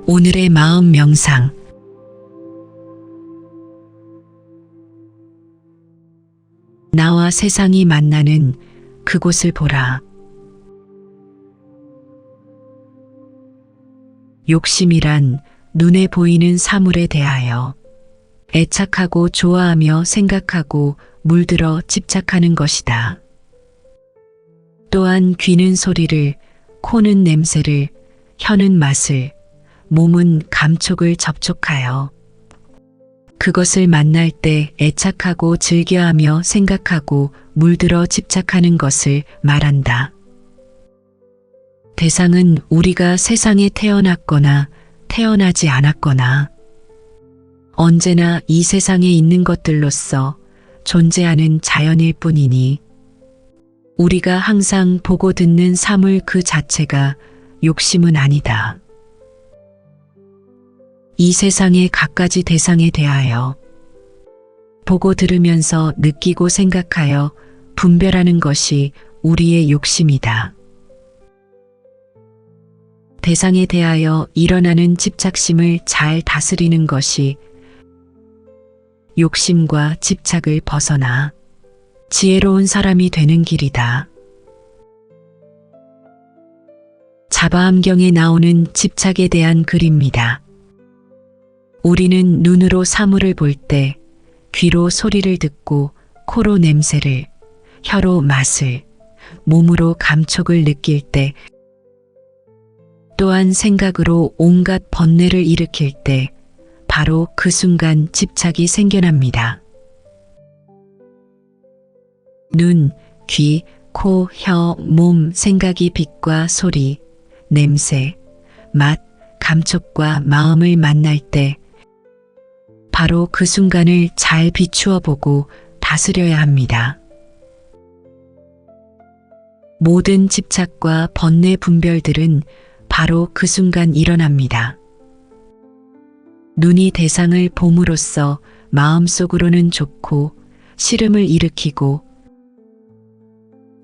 오늘의 마음 명상. 나와 세상이 만나는 그곳을 보라. 욕심이란 눈에 보이는 사물에 대하여 애착하고 좋아하며 생각하고 물들어 집착하는 것이다. 또한 귀는 소리를, 코는 냄새를, 혀는 맛을, 몸은 감촉을 접촉하여 그것을 만날 때 애착하고 즐겨하며 생각하고 물들어 집착하는 것을 말한다. 대상은 우리가 세상에 태어났거나 태어나지 않았거나 언제나 이 세상에 있는 것들로서 존재하는 자연일 뿐이니 우리가 항상 보고 듣는 사물 그 자체가 욕심은 아니다. 이 세상의 갖가지 대상에 대하여 보고 들으면서 느끼고 생각하여 분별하는 것이 우리의 욕심이다. 대상에 대하여 일어나는 집착심을 잘 다스리는 것이 욕심과 집착을 벗어나 지혜로운 사람이 되는 길이다. 자바암경에 나오는 집착에 대한 글입니다. 우리는 눈으로 사물을 볼 때, 귀로 소리를 듣고, 코로 냄새를, 혀로 맛을, 몸으로 감촉을 느낄 때, 또한 생각으로 온갖 번뇌를 일으킬 때, 바로 그 순간 집착이 생겨납니다. 눈, 귀, 코, 혀, 몸, 생각이 빛과 소리, 냄새, 맛, 감촉과 마음을 만날 때 바로 그 순간을 잘 비추어 보고 다스려야 합니다. 모든 집착과 번뇌 분별들은 바로 그 순간 일어납니다. 눈이 대상을 봄으로써 마음속으로는 좋고 싫음을 일으키고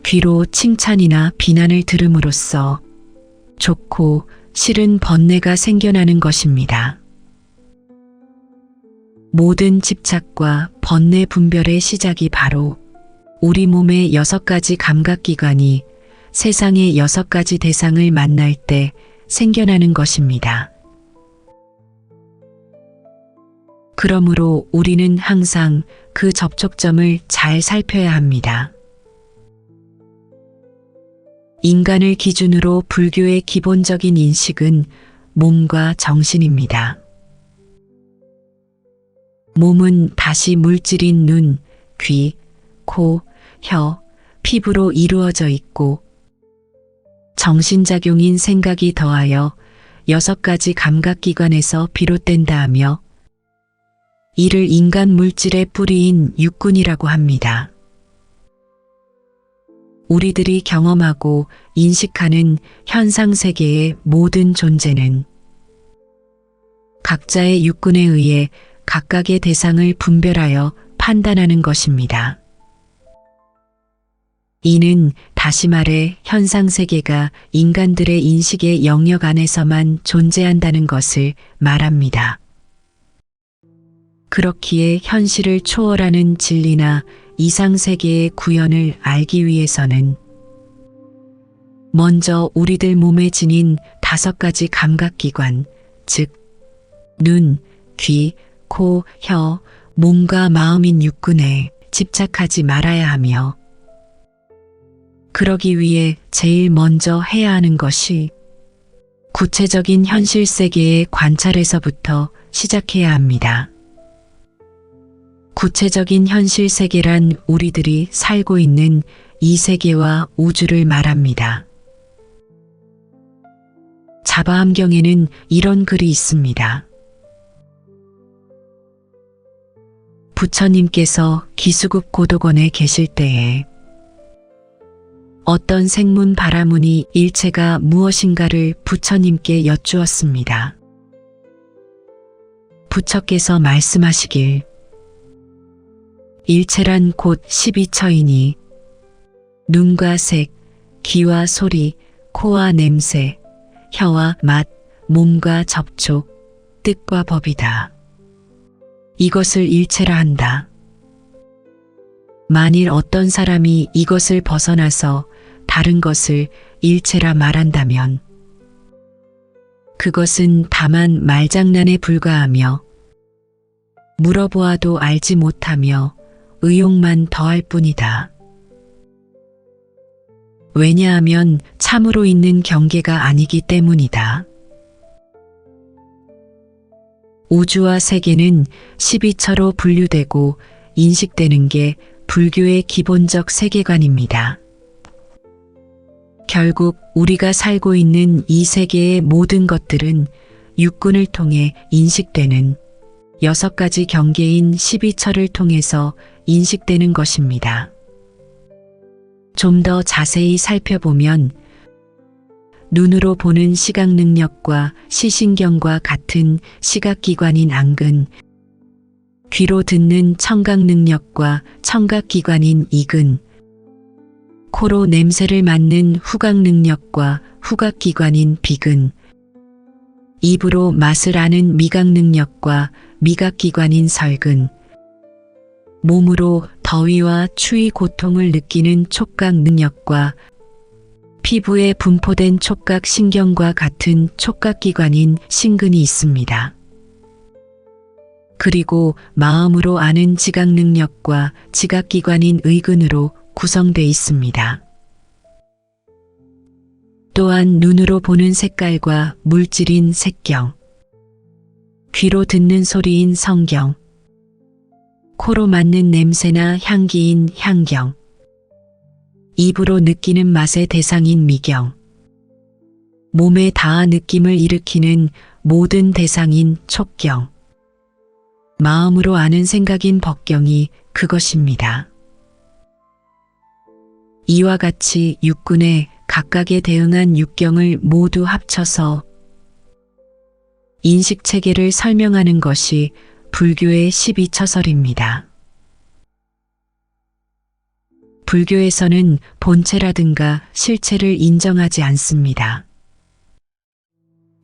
귀로 칭찬이나 비난을 들음으로써 좋고 싫은 번뇌가 생겨나는 것입니다. 모든 집착과 번뇌 분별의 시작이 바로 우리 몸의 6가지 감각기관이 세상의 6가지 대상을 만날 때 생겨나는 것입니다. 그러므로 우리는 항상 그 접촉점을 잘 살펴야 합니다. 인간을 기준으로 불교의 기본적인 인식은 몸과 정신입니다. 몸은 다시 물질인 눈, 귀, 코, 혀, 피부로 이루어져 있고 정신작용인 생각이 더하여 6가지 감각기관에서 비롯된다 하며 이를 인간 물질의 뿌리인 육군이라고 합니다. 우리들이 경험하고 인식하는 현상세계의 모든 존재는 각자의 육군에 의해 각각의 대상을 분별하여 판단하는 것입니다. 이는 다시 말해 현상세계가 인간들의 인식의 영역 안에서만 존재한다는 것을 말합니다. 그렇기에 현실을 초월하는 진리나 이상세계의 구현을 알기 위해서는 먼저 우리들 몸에 지닌 5가지 감각기관, 즉 눈, 귀, 코, 혀, 몸과 마음인 육군에 집착하지 말아야 하며 그러기 위해 제일 먼저 해야 하는 것이 구체적인 현실 세계의 관찰에서부터 시작해야 합니다. 구체적인 현실 세계란 우리들이 살고 있는 이 세계와 우주를 말합니다. 자바암경에는 이런 글이 있습니다. 부처님께서 기수국 고도건에 계실 때에 어떤 생문 바라문이 일체가 무엇인가를 부처님께 여쭈었습니다. 부처께서 말씀하시길 일체란 곧 12처이니 눈과 색, 귀와 소리, 코와 냄새, 혀와 맛, 몸과 접촉, 뜻과 법이다. 이것을 일체라 한다. 만일 어떤 사람이 이것을 벗어나서 다른 것을 일체라 말한다면 그것은 다만 말장난에 불과하며 물어보아도 알지 못하며 의욕만 더할 뿐이다. 왜냐하면 참으로 있는 경계가 아니기 때문이다. 우주와 세계는 12처로 분류되고 인식되는 게 불교의 기본적 세계관입니다. 결국 우리가 살고 있는 이 세계의 모든 것들은 육군을 통해 인식되는 6가지 경계인 12처를 통해서 인식되는 것입니다. 좀 더 자세히 살펴보면 눈으로 보는 시각 능력과 시신경과 같은 시각기관인 안근, 귀로 듣는 청각 능력과 청각기관인 이근, 코로 냄새를 맡는 후각 능력과 후각기관인 비근, 입으로 맛을 아는 미각 능력과 미각기관인 설근, 몸으로 더위와 추위 고통을 느끼는 촉각 능력과 피부에 분포된 촉각 신경과 같은 촉각기관인 신근이 있습니다. 그리고 마음으로 아는 지각 능력과 지각기관인 의근으로 구성되어 있습니다. 또한 눈으로 보는 색깔과 물질인 색경, 귀로 듣는 소리인 성경, 코로 맡는 냄새나 향기인 향경, 입으로 느끼는 맛의 대상인 미경, 몸에 닿아 느낌을 일으키는 모든 대상인 촉경, 마음으로 아는 생각인 법경이 그것입니다. 이와 같이 육군에 각각에 대응한 육경을 모두 합쳐서 인식체계를 설명하는 것이 불교의 12처설입니다. 불교에서는 본체라든가 실체를 인정하지 않습니다.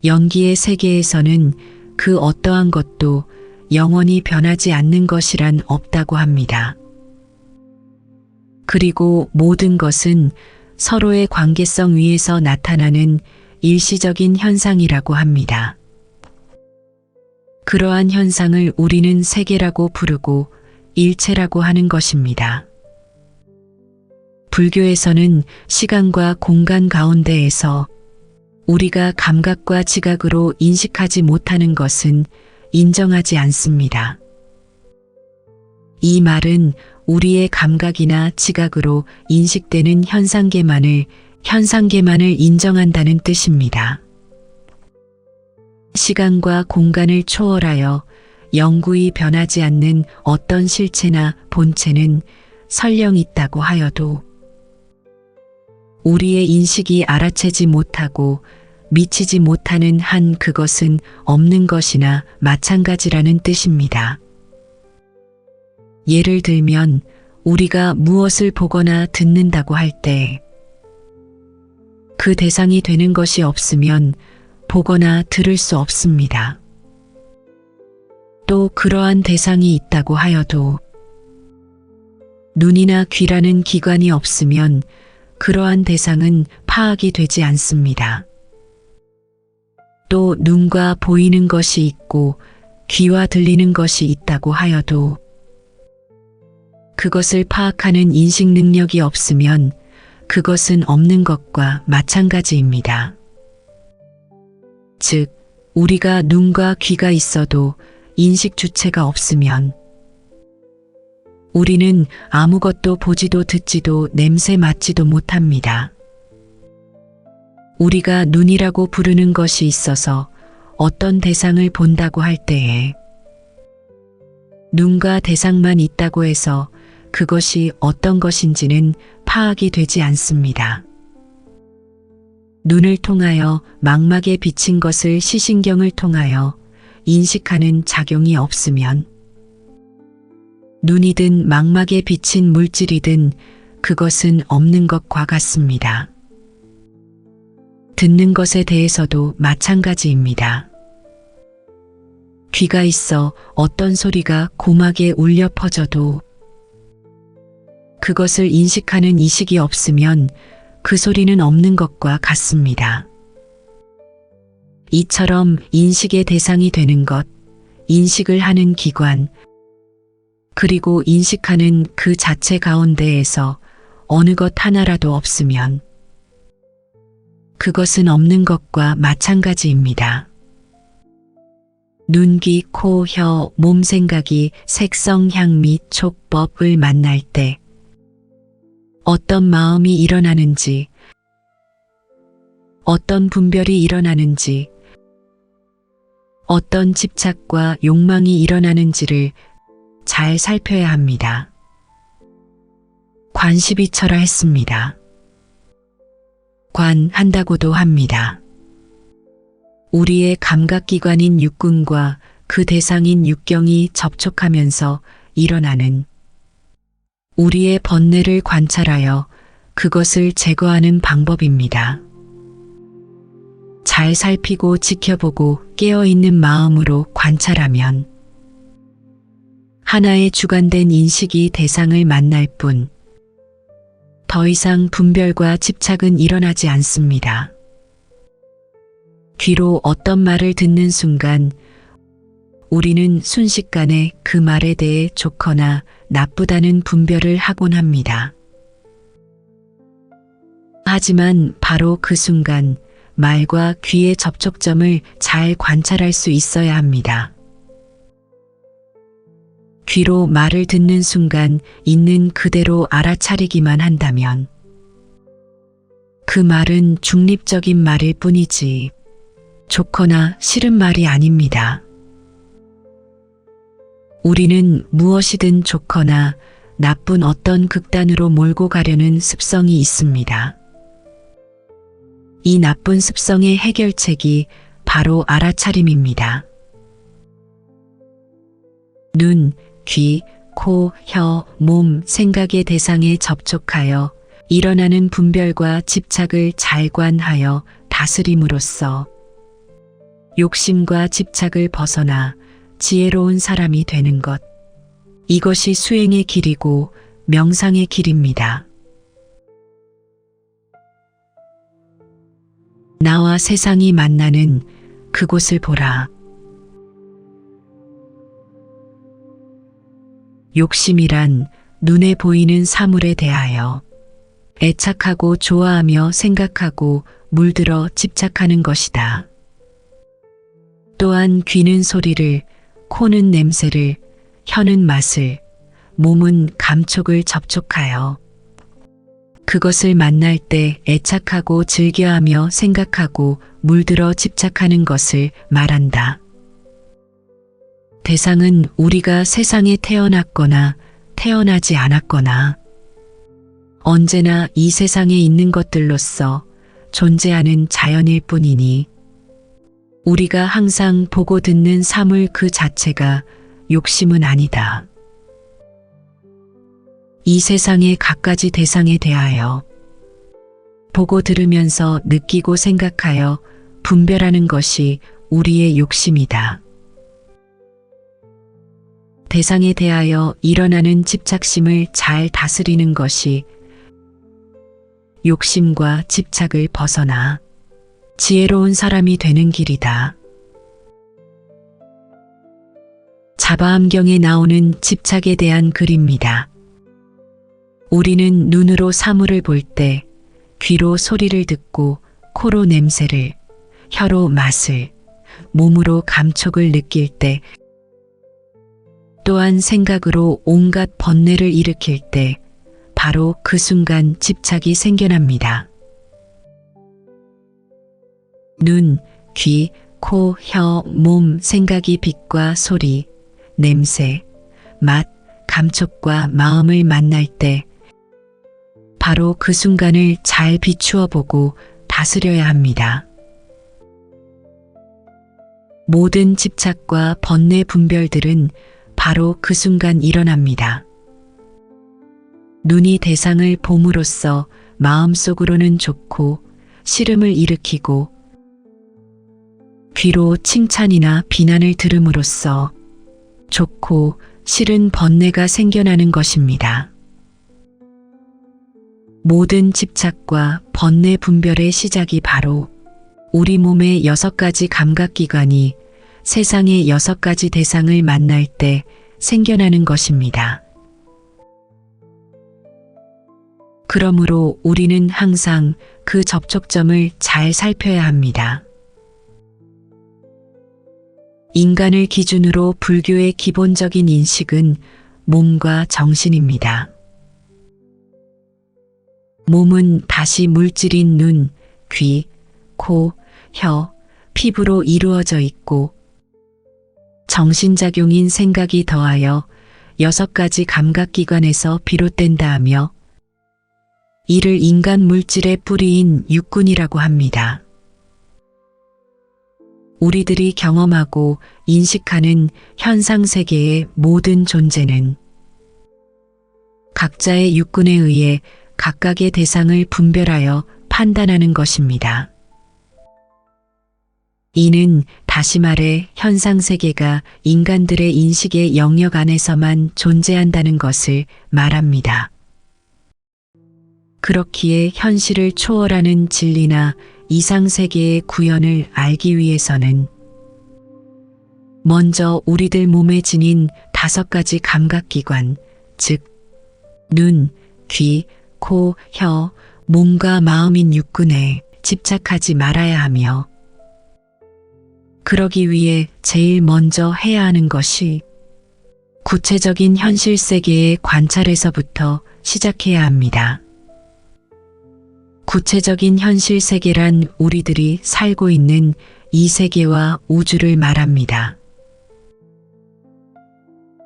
영기의 세계에서는 그 어떠한 것도 영원히 변하지 않는 것이란 없다고 합니다. 그리고 모든 것은 서로의 관계성 위에서 나타나는 일시적인 현상이라고 합니다. 그러한 현상을 우리는 세계라고 부르고 일체라고 하는 것입니다. 불교에서는 시간과 공간 가운데에서 우리가 감각과 지각으로 인식하지 못하는 것은 인정하지 않습니다. 이 말은 우리의 감각이나 지각으로 인식되는 현상계만을 인정한다는 뜻입니다. 시간과 공간을 초월하여 영구히 변하지 않는 어떤 실체나 본체는 설령 있다고 하여도 우리의 인식이 알아채지 못하고 미치지 못하는 한 그것은 없는 것이나 마찬가지라는 뜻입니다. 예를 들면 우리가 무엇을 보거나 듣는다고 할 때 그 대상이 되는 것이 없으면 보거나 들을 수 없습니다. 또 그러한 대상이 있다고 하여도 눈이나 귀라는 기관이 없으면 그러한 대상은 파악이 되지 않습니다. 또 눈과 보이는 것이 있고 귀와 들리는 것이 있다고 하여도 그것을 파악하는 인식 능력이 없으면 그것은 없는 것과 마찬가지입니다. 즉, 우리가 눈과 귀가 있어도 인식 주체가 없으면 우리는 아무것도 보지도 듣지도 냄새 맡지도 못합니다. 우리가 눈이라고 부르는 것이 있어서 어떤 대상을 본다고 할 때에 눈과 대상만 있다고 해서 그것이 어떤 것인지는 파악이 되지 않습니다. 눈을 통하여 망막에 비친 것을 시신경을 통하여 인식하는 작용이 없으면 눈이든 망막에 비친 물질이든 그것은 없는 것과 같습니다. 듣는 것에 대해서도 마찬가지입니다. 귀가 있어 어떤 소리가 고막에 울려 퍼져도 그것을 인식하는 이식이 없으면 그 소리는 없는 것과 같습니다. 이처럼 인식의 대상이 되는 것, 인식을 하는 기관, 그리고 인식하는 그 자체 가운데에서 어느 것 하나라도 없으면 그것은 없는 것과 마찬가지입니다. 눈, 귀, 코, 혀, 몸 생각이 색성, 향, 및 촉법을 만날 때 어떤 마음이 일어나는지, 어떤 분별이 일어나는지, 어떤 집착과 욕망이 일어나는지를 잘 살펴야 합니다. 관시비처라 했습니다. 관한다고도 합니다. 우리의 감각기관인 육군과 그 대상인 육경이 접촉하면서 일어나는 우리의 번뇌를 관찰하여 그것을 제거하는 방법입니다. 잘 살피고 지켜보고 깨어있는 마음으로 관찰하면 하나의 주관된 인식이 대상을 만날 뿐 더 이상 분별과 집착은 일어나지 않습니다. 귀로 어떤 말을 듣는 순간 우리는 순식간에 그 말에 대해 좋거나 나쁘다는 분별을 하곤 합니다. 하지만 바로 그 순간 말과 귀의 접촉점을 잘 관찰할 수 있어야 합니다. 귀로 말을 듣는 순간 있는 그대로 알아차리기만 한다면 그 말은 중립적인 말일 뿐이지 좋거나 싫은 말이 아닙니다. 우리는 무엇이든 좋거나 나쁜 어떤 극단으로 몰고 가려는 습성이 있습니다. 이 나쁜 습성의 해결책이 바로 알아차림입니다. 눈, 귀, 코, 혀, 몸, 생각의 대상에 접촉하여 일어나는 분별과 집착을 잘 관하여 다스림으로써 욕심과 집착을 벗어나 지혜로운 사람이 되는 것. 이것이 수행의 길이고 명상의 길입니다. 나와 세상이 만나는 그곳을 보라. 욕심이란 눈에 보이는 사물에 대하여 애착하고 좋아하며 생각하고 물들어 집착하는 것이다. 또한 귀는 소리를, 코는 냄새를, 혀는 맛을, 몸은 감촉을 접촉하여 그것을 만날 때 애착하고 즐겨하며 생각하고 물들어 집착하는 것을 말한다. 대상은 우리가 세상에 태어났거나 태어나지 않았거나 언제나 이 세상에 있는 것들로서 존재하는 자연일 뿐이니 우리가 항상 보고 듣는 사물 그 자체가 욕심은 아니다. 이 세상의 갖가지 대상에 대하여 보고 들으면서 느끼고 생각하여 분별하는 것이 우리의 욕심이다. 대상에 대하여 일어나는 집착심을 잘 다스리는 것이 욕심과 집착을 벗어나 지혜로운 사람이 되는 길이다. 자바암경에 나오는 집착에 대한 글입니다. 우리는 눈으로 사물을 볼 때, 귀로 소리를 듣고, 코로 냄새를, 혀로 맛을, 몸으로 감촉을 느낄 때, 또한 생각으로 온갖 번뇌를 일으킬 때 바로 그 순간 집착이 생겨납니다. 눈, 귀, 코, 혀, 몸, 생각이 빛과 소리, 냄새, 맛, 감촉과 마음을 만날 때 바로 그 순간을 잘 비추어 보고 다스려야 합니다. 모든 집착과 번뇌 분별들은 바로 그 순간 일어납니다. 눈이 대상을 봄으로써 마음속으로는 좋고 싫음을 일으키고 귀로 칭찬이나 비난을 들음으로써 좋고 싫은 번뇌가 생겨나는 것입니다. 모든 집착과 번뇌 분별의 시작이 바로 우리 몸의 6가지 감각기관이 세상의 6가지 대상을 만날 때 생겨나는 것입니다. 그러므로 우리는 항상 그 접촉점을 잘 살펴야 합니다. 인간을 기준으로 불교의 기본적인 인식은 몸과 정신입니다. 몸은 다시 물질인 눈, 귀, 코, 혀, 피부로 이루어져 있고 정신작용인 생각이 더하여 6가지 감각기관에서 비롯된다 하며 이를 인간 물질의 뿌리인 육군이라고 합니다. 우리들이 경험하고 인식하는 현상세계의 모든 존재는 각자의 육군에 의해 각각의 대상을 분별하여 판단하는 것입니다. 이는 다시 말해 현상세계가 인간들의 인식의 영역 안에서만 존재한다는 것을 말합니다. 그렇기에 현실을 초월하는 진리나 이상세계의 구현을 알기 위해서는 먼저 우리들 몸에 지닌 5가지 감각기관, 즉 눈, 귀, 코, 혀, 몸과 마음인 육군에 집착하지 말아야 하며 그러기 위해 제일 먼저 해야 하는 것이 구체적인 현실 세계의 관찰에서부터 시작해야 합니다. 구체적인 현실 세계란 우리들이 살고 있는 이 세계와 우주를 말합니다.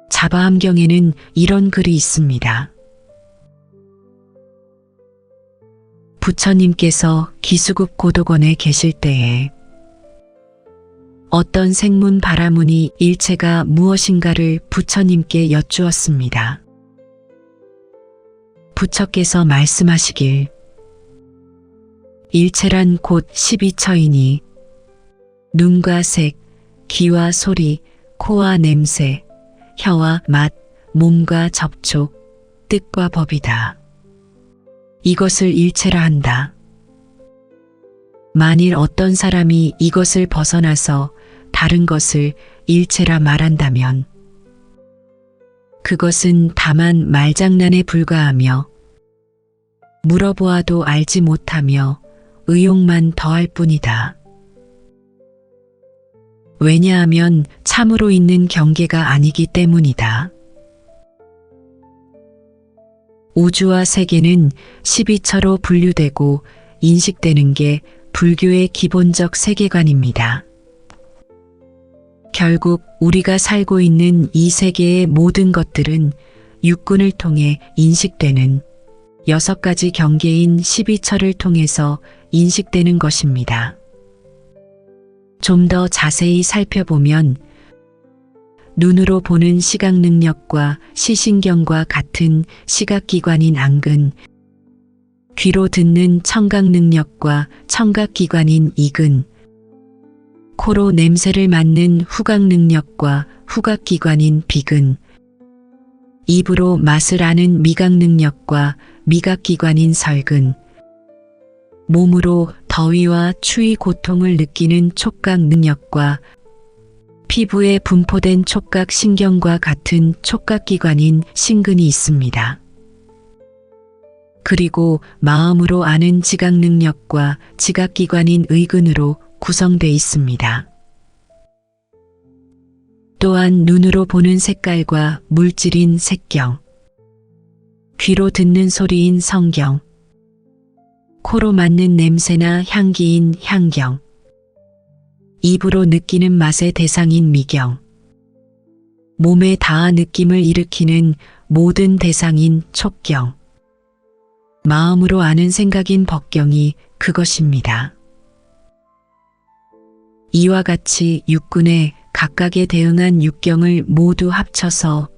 자바함경에는 이런 글이 있습니다. 부처님께서 기수급 고도건에 계실 때에 어떤 생문 바라문이 일체가 무엇인가를 부처님께 여쭈었습니다. 부처께서 말씀하시길 일체란 곧 12처이니 눈과 색, 귀와 소리, 코와 냄새, 혀와 맛, 몸과 접촉, 뜻과 법이다. 이것을 일체라 한다. 만일 어떤 사람이 이것을 벗어나서 다른 것을 일체라 말한다면 그것은 다만 말장난에 불과하며 물어보아도 알지 못하며 의욕만 더할 뿐이다. 왜냐하면 참으로 있는 경계가 아니기 때문이다. 우주와 세계는 12처로 분류되고 인식되는 게 불교의 기본적 세계관입니다. 결국 우리가 살고 있는 이 세계의 모든 것들은 육군을 통해 인식되는 6가지 경계인 12처를 통해서 인식되는 것입니다. 좀 더 자세히 살펴보면 눈으로 보는 시각 능력과 시신경과 같은 시각기관인 안근, 귀로 듣는 청각 능력과 청각기관인 이근, 코로 냄새를 맡는 후각 능력과 후각기관인 비근, 입으로 맛을 아는 미각 능력과 미각기관인 설근, 몸으로 더위와 추위 고통을 느끼는 촉각 능력과 피부에 분포된 촉각 신경과 같은 촉각기관인 신근이 있습니다. 그리고 마음으로 아는 지각 능력과 지각기관인 의근으로 구성되어 있습니다. 또한 눈으로 보는 색깔과 물질인 색경, 귀로 듣는 소리인 성경, 코로 맡는 냄새나 향기인 향경, 입으로 느끼는 맛의 대상인 미경, 몸에 닿아 느낌을 일으키는 모든 대상인 촉경, 마음으로 아는 생각인 법경이 그것입니다. 이와 같이 육군에 각각에 대응한 육경을 모두 합쳐서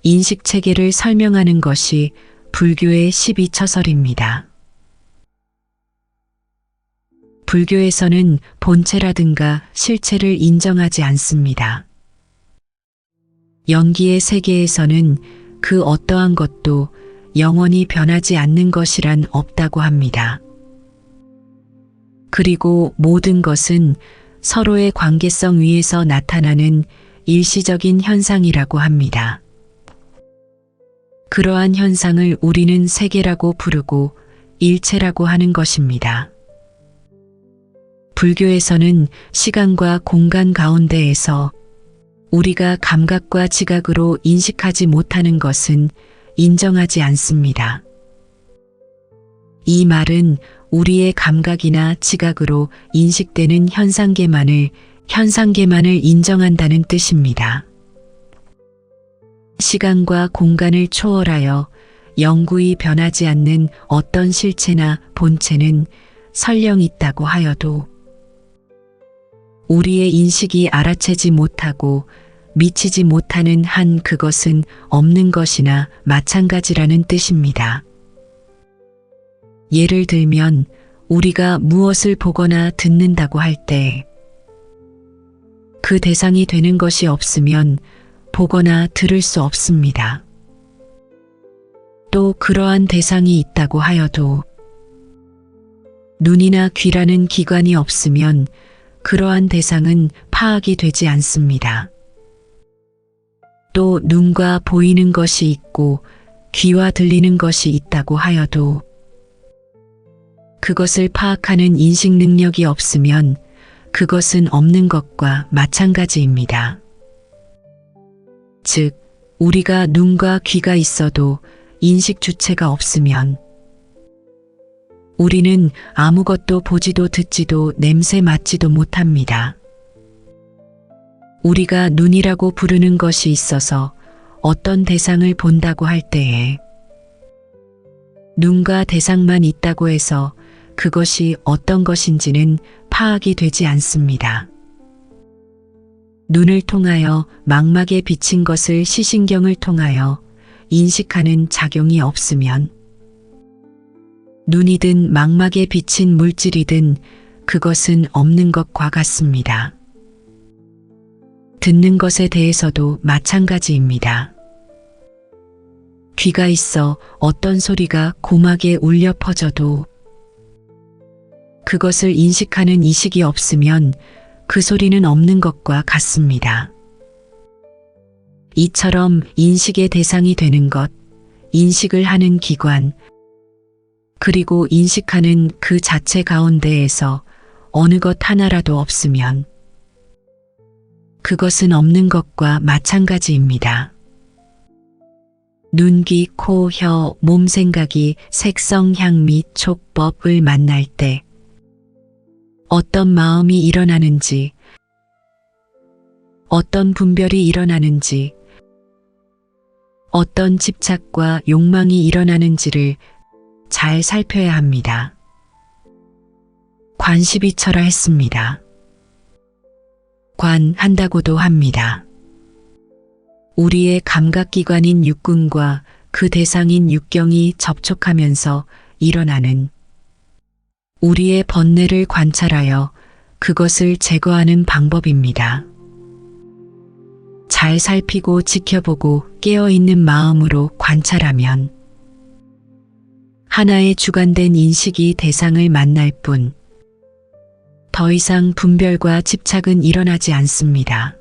인식체계를 설명하는 것이 불교의 12처설입니다. 불교에서는 본체라든가 실체를 인정하지 않습니다. 영기의 세계에서는 그 어떠한 것도 영원히 변하지 않는 것이란 없다고 합니다. 그리고 모든 것은 서로의 관계성 위에서 나타나는 일시적인 현상이라고 합니다. 그러한 현상을 우리는 세계라고 부르고 일체라고 하는 것입니다. 불교에서는 시간과 공간 가운데에서 우리가 감각과 지각으로 인식하지 못하는 것은 인정하지 않습니다. 이 말은 우리의 감각이나 지각으로 인식되는 현상계만을 인정한다는 뜻입니다. 시간과 공간을 초월하여 영구히 변하지 않는 어떤 실체나 본체는 설령 있다고 하여도 우리의 인식이 알아채지 못하고 미치지 못하는 한 그것은 없는 것이나 마찬가지라는 뜻입니다. 예를 들면 우리가 무엇을 보거나 듣는다고 할 때 그 대상이 되는 것이 없으면 보거나 들을 수 없습니다. 또 그러한 대상이 있다고 하여도 눈이나 귀라는 기관이 없으면 그러한 대상은 파악이 되지 않습니다. 또 눈과 보이는 것이 있고 귀와 들리는 것이 있다고 하여도 그것을 파악하는 인식 능력이 없으면 그것은 없는 것과 마찬가지입니다. 즉, 우리가 눈과 귀가 있어도 인식 주체가 없으면 우리는 아무것도 보지도 듣지도 냄새 맡지도 못합니다. 우리가 눈이라고 부르는 것이 있어서 어떤 대상을 본다고 할 때에 눈과 대상만 있다고 해서 그것이 어떤 것인지는 파악이 되지 않습니다. 눈을 통하여 망막에 비친 것을 시신경을 통하여 인식하는 작용이 없으면 눈이든 망막에 비친 물질이든 그것은 없는 것과 같습니다. 듣는 것에 대해서도 마찬가지입니다. 귀가 있어 어떤 소리가 고막에 울려 퍼져도 그것을 인식하는 이식이 없으면 그 소리는 없는 것과 같습니다. 이처럼 인식의 대상이 되는 것, 인식을 하는 기관, 그리고 인식하는 그 자체 가운데에서 어느 것 하나라도 없으면 그것은 없는 것과 마찬가지입니다. 눈, 귀, 코, 혀, 몸 생각이 색성, 향, 및 촉법을 만날 때 어떤 마음이 일어나는지, 어떤 분별이 일어나는지, 어떤 집착과 욕망이 일어나는지를 잘 살펴야 합니다. 관시비처라 했습니다. 관한다고도 합니다. 우리의 감각기관인 육군과 그 대상인 육경이 접촉하면서 일어나는 우리의 번뇌를 관찰하여 그것을 제거하는 방법입니다. 잘 살피고 지켜보고 깨어있는 마음으로 관찰하면 하나의 주관된 인식이 대상을 만날 뿐 더 이상 분별과 집착은 일어나지 않습니다.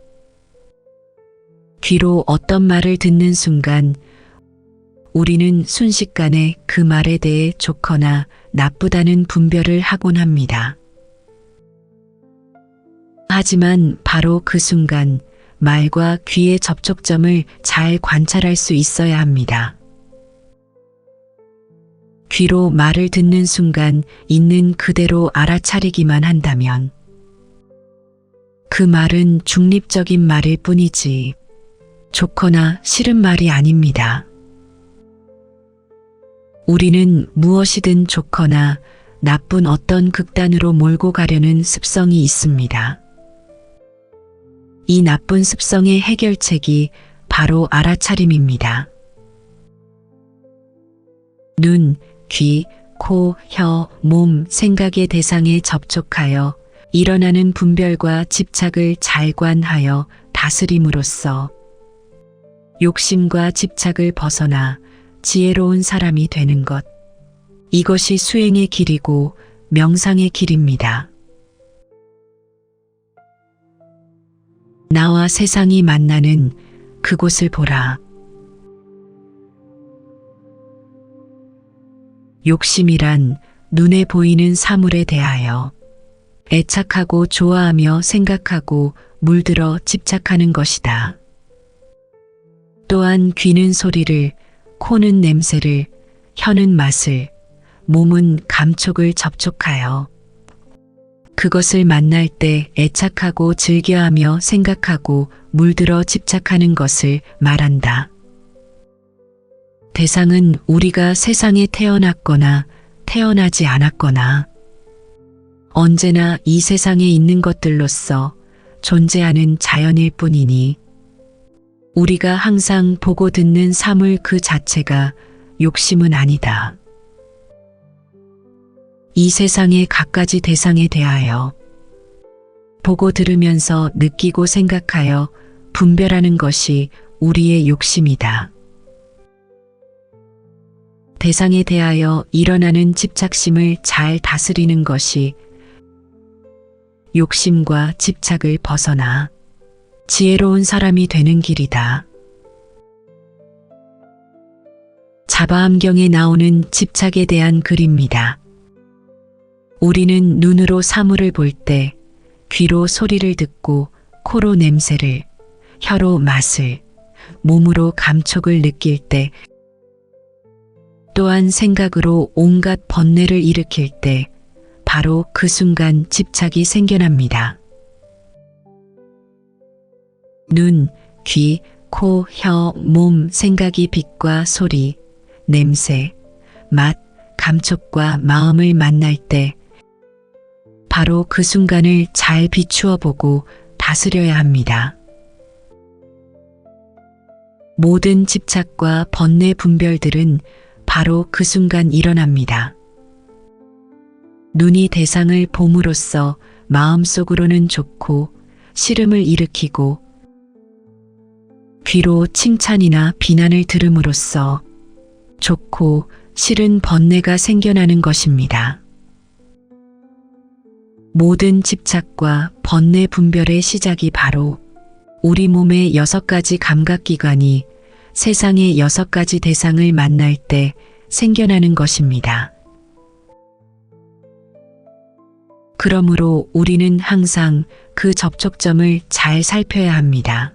귀로 어떤 말을 듣는 순간 우리는 순식간에 그 말에 대해 좋거나 나쁘다는 분별을 하곤 합니다. 하지만 바로 그 순간 말과 귀의 접촉점을 잘 관찰할 수 있어야 합니다. 귀로 말을 듣는 순간 있는 그대로 알아차리기만 한다면 그 말은 중립적인 말일 뿐이지 좋거나 싫은 말이 아닙니다. 우리는 무엇이든 좋거나 나쁜 어떤 극단으로 몰고 가려는 습성이 있습니다. 이 나쁜 습성의 해결책이 바로 알아차림입니다. 눈, 귀, 코, 혀, 몸, 생각의 대상에 접촉하여 일어나는 분별과 집착을 잘 관하여 다스림으로써 욕심과 집착을 벗어나 지혜로운 사람이 되는 것. 이것이 수행의 길이고 명상의 길입니다. 나와 세상이 만나는 그곳을 보라. 욕심이란 눈에 보이는 사물에 대하여 애착하고 좋아하며 생각하고 물들어 집착하는 것이다. 또한 귀는 소리를, 코는 냄새를, 혀는 맛을, 몸은 감촉을 접촉하여 그것을 만날 때 애착하고 즐겨하며 생각하고 물들어 집착하는 것을 말한다. 대상은 우리가 세상에 태어났거나 태어나지 않았거나 언제나 이 세상에 있는 것들로서 존재하는 자연일 뿐이니 우리가 항상 보고 듣는 사물 그 자체가 욕심은 아니다. 이 세상의 갖가지 대상에 대하여 보고 들으면서 느끼고 생각하여 분별하는 것이 우리의 욕심이다. 대상에 대하여 일어나는 집착심을 잘 다스리는 것이 욕심과 집착을 벗어나 지혜로운 사람이 되는 길이다. 자바암경에 나오는 집착에 대한 글입니다. 우리는 눈으로 사물을 볼 때, 귀로 소리를 듣고, 코로 냄새를, 혀로 맛을, 몸으로 감촉을 느낄 때, 또한 생각으로 온갖 번뇌를 일으킬 때, 바로 그 순간 집착이 생겨납니다. 눈, 귀, 코, 혀, 몸, 생각이 빛과 소리, 냄새, 맛, 감촉과 마음을 만날 때 바로 그 순간을 잘 비추어 보고 다스려야 합니다. 모든 집착과 번뇌 분별들은 바로 그 순간 일어납니다. 눈이 대상을 봄으로써 마음속으로는 좋고 싫음을 일으키고 귀로 칭찬이나 비난을 들음으로써 좋고 싫은 번뇌가 생겨나는 것입니다. 모든 집착과 번뇌 분별의 시작이 바로 우리 몸의 6가지 감각기관이 세상의 6가지 대상을 만날 때 생겨나는 것입니다. 그러므로 우리는 항상 그 접촉점을 잘 살펴야 합니다.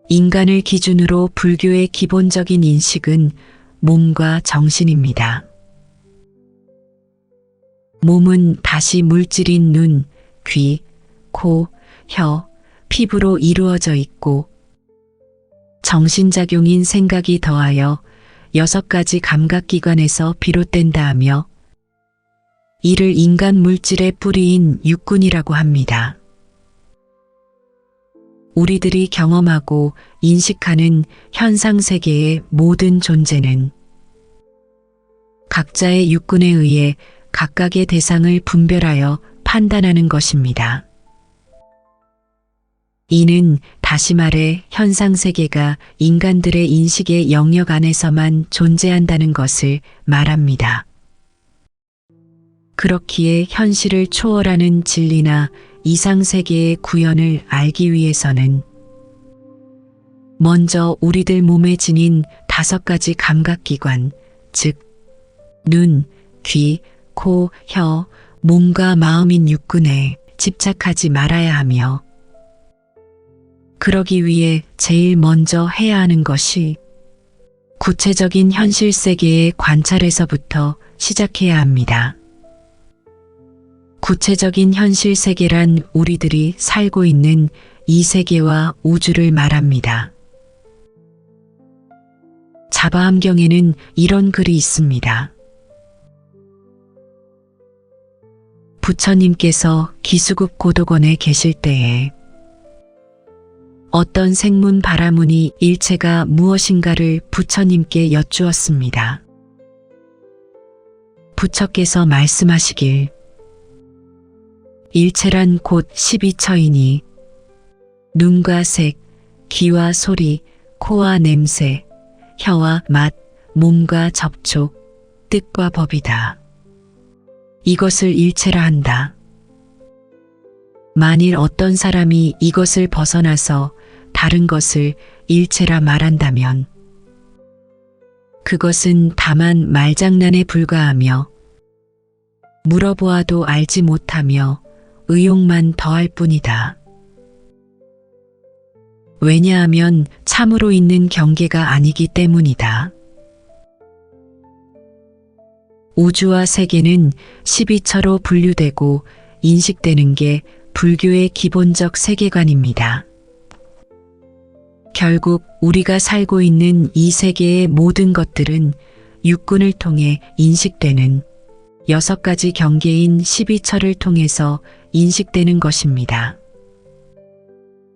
인간을 기준으로 불교의 기본적인 인식은 몸과 정신입니다. 몸은 다시 물질인 눈, 귀, 코, 혀, 피부로 이루어져 있고 정신작용인 생각이 더하여 6가지 감각기관에서 비롯된다 하며 이를 인간 물질의 뿌리인 육군이라고 합니다. 우리들이 경험하고 인식하는 현상세계의 모든 존재는 각자의 육군에 의해 각각의 대상을 분별하여 판단하는 것입니다. 이는 다시 말해 현상세계가 인간들의 인식의 영역 안에서만 존재한다는 것을 말합니다. 그렇기에 현실을 초월하는 진리나 이상세계의 구현을 알기 위해서는 먼저 우리들 몸에 지닌 5가지 감각기관, 즉 눈, 귀, 코, 혀, 몸과 마음인 육군에 집착하지 말아야 하며 그러기 위해 제일 먼저 해야 하는 것이 구체적인 현실 세계의 관찰에서부터 시작해야 합니다. 구체적인 현실 세계란 우리들이 살고 있는 이 세계와 우주를 말합니다. 자바암경에는 이런 글이 있습니다. 부처님께서 기수국 고도건에 계실 때에 어떤 생문 바라문이 일체가 무엇인가를 부처님께 여쭈었습니다. 부처께서 말씀하시길 일체란 곧 12처이니 눈과 색, 귀와 소리, 코와 냄새, 혀와 맛, 몸과 접촉, 뜻과 법이다. 이것을 일체라 한다. 만일 어떤 사람이 이것을 벗어나서 다른 것을 일체라 말한다면 그것은 다만 말장난에 불과하며 물어보아도 알지 못하며 의욕만 더할 뿐이다. 왜냐하면 참으로 있는 경계가 아니기 때문이다. 우주와 세계는 12처로 분류되고 인식되는 게 불교의 기본적 세계관입니다. 결국 우리가 살고 있는 이 세계의 모든 것들은 육군을 통해 인식되는 6가지 경계인 12처를 통해서 인식되는 것입니다.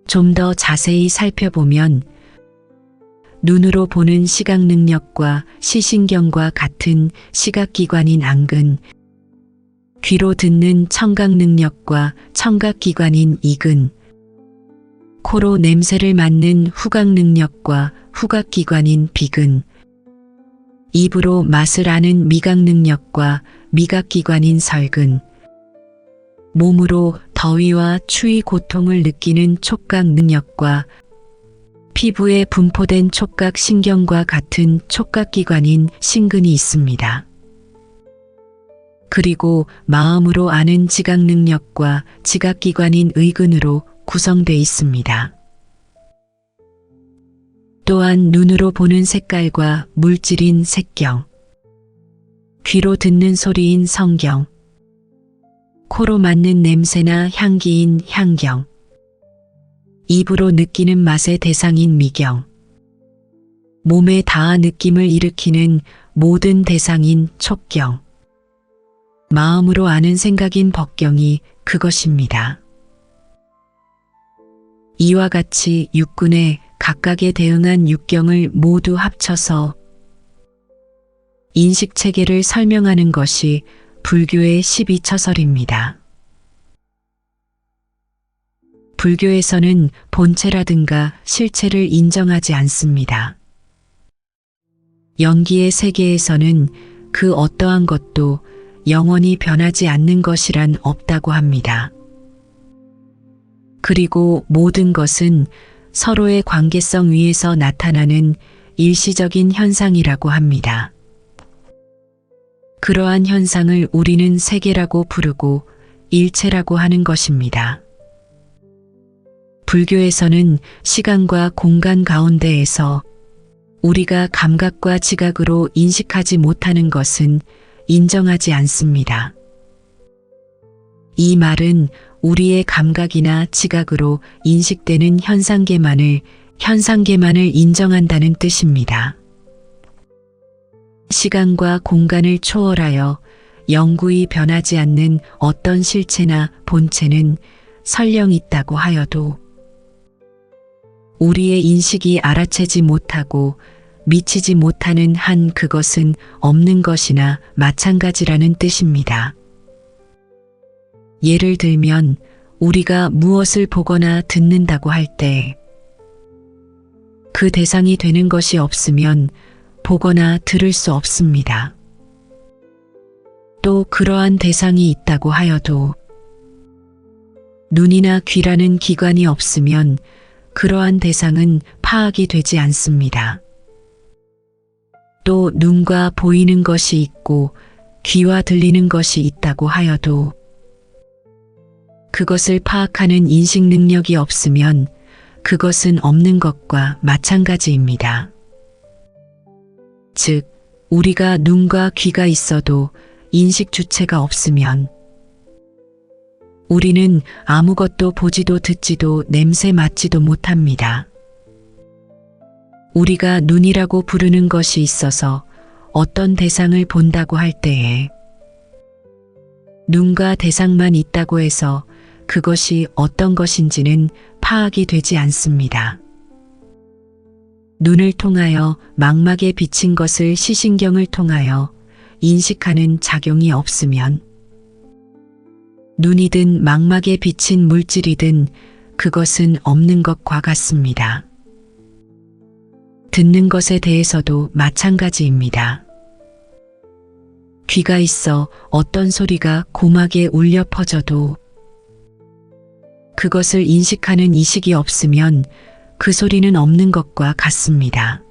좀 더 자세히 살펴보면 눈으로 보는 시각 능력과 시신경과 같은 시각기관인 안근, 귀로 듣는 청각 능력과 청각기관인 이근, 코로 냄새를 맡는 후각 능력과 후각기관인 비근, 입으로 맛을 아는 미각 능력과 미각기관인 설근, 몸으로 더위와 추위 고통을 느끼는 촉각 능력과 피부에 분포된 촉각 신경과 같은 촉각기관인 신근이 있습니다. 그리고 마음으로 아는 지각 능력과 지각기관인 의근으로 구성되어 있습니다. 또한 눈으로 보는 색깔과 물질인 색경, 귀로 듣는 소리인 성경, 코로 맡는 냄새나 향기인 향경, 입으로 느끼는 맛의 대상인 미경, 몸에 닿아 느낌을 일으키는 모든 대상인 촉경, 마음으로 아는 생각인 법경이 그것입니다. 이와 같이 육군에 각각에 대응한 육경을 모두 합쳐서 인식체계를 설명하는 것이 불교의 12처설입니다. 불교에서는 본체라든가 실체를 인정하지 않습니다. 연기의 세계에서는 그 어떠한 것도 영원히 변하지 않는 것이란 없다고 합니다. 그리고 모든 것은 서로의 관계성 위에서 나타나는 일시적인 현상이라고 합니다. 그러한 현상을 우리는 세계라고 부르고 일체라고 하는 것입니다. 불교에서는 시간과 공간 가운데에서 우리가 감각과 지각으로 인식하지 못하는 것은 인정하지 않습니다. 이 말은 우리의 감각이나 지각으로 인식되는 현상계만을 인정한다는 뜻입니다. 시간과 공간을 초월하여 영구히 변하지 않는 어떤 실체나 본체는 설령 있다고 하여도 우리의 인식이 알아채지 못하고 미치지 못하는 한 그것은 없는 것이나 마찬가지라는 뜻입니다. 예를 들면 우리가 무엇을 보거나 듣는다고 할 때 그 대상이 되는 것이 없으면 보거나 들을 수 없습니다. 또 그러한 대상이 있다고 하여도 눈이나 귀라는 기관이 없으면 그러한 대상은 파악이 되지 않습니다. 또 눈과 보이는 것이 있고 귀와 들리는 것이 있다고 하여도 그것을 파악하는 인식 능력이 없으면 그것은 없는 것과 마찬가지입니다. 즉, 우리가 눈과 귀가 있어도 인식 주체가 없으면 우리는 아무것도 보지도 듣지도 냄새 맡지도 못합니다. 우리가 눈이라고 부르는 것이 있어서 어떤 대상을 본다고 할 때에 눈과 대상만 있다고 해서 그것이 어떤 것인지는 파악이 되지 않습니다. 눈을 통하여 망막에 비친 것을 시신경을 통하여 인식하는 작용이 없으면, 눈이든 망막에 비친 물질이든 그것은 없는 것과 같습니다. 듣는 것에 대해서도 마찬가지입니다. 귀가 있어 어떤 소리가 고막에 울려 퍼져도 그것을 인식하는 이식이 없으면 그 소리는 없는 것과 같습니다.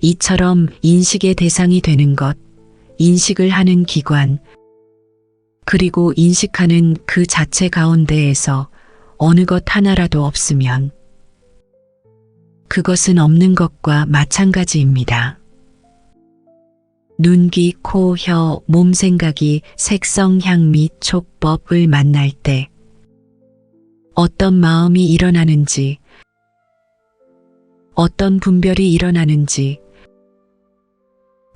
이처럼 인식의 대상이 되는 것, 인식을 하는 기관, 그리고 인식하는 그 자체 가운데에서 어느 것 하나라도 없으면 그것은 없는 것과 마찬가지입니다. 눈, 귀, 코, 혀, 몸 생각이 색성, 향, 및 촉법을 만날 때 어떤 마음이 일어나는지, 어떤 분별이 일어나는지,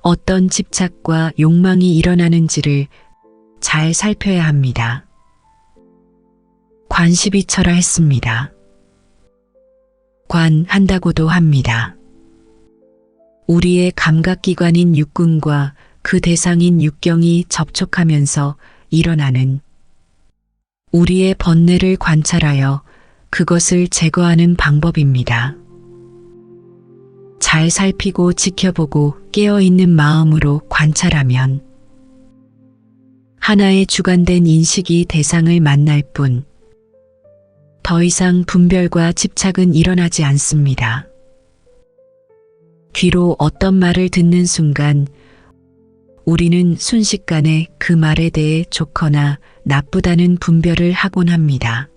어떤 집착과 욕망이 일어나는지를 잘 살펴야 합니다. 관시비처라 했습니다. 관한다고도 합니다. 우리의 감각기관인 육근과 그 대상인 육경이 접촉하면서 일어나는 우리의 번뇌를 관찰하여 그것을 제거하는 방법입니다. 잘 살피고 지켜보고 깨어있는 마음으로 관찰하면 하나의 주관된 인식이 대상을 만날 뿐 더 이상 분별과 집착은 일어나지 않습니다. 귀로 어떤 말을 듣는 순간 우리는 순식간에 그 말에 대해 좋거나 나쁘다는 분별을 하곤 합니다.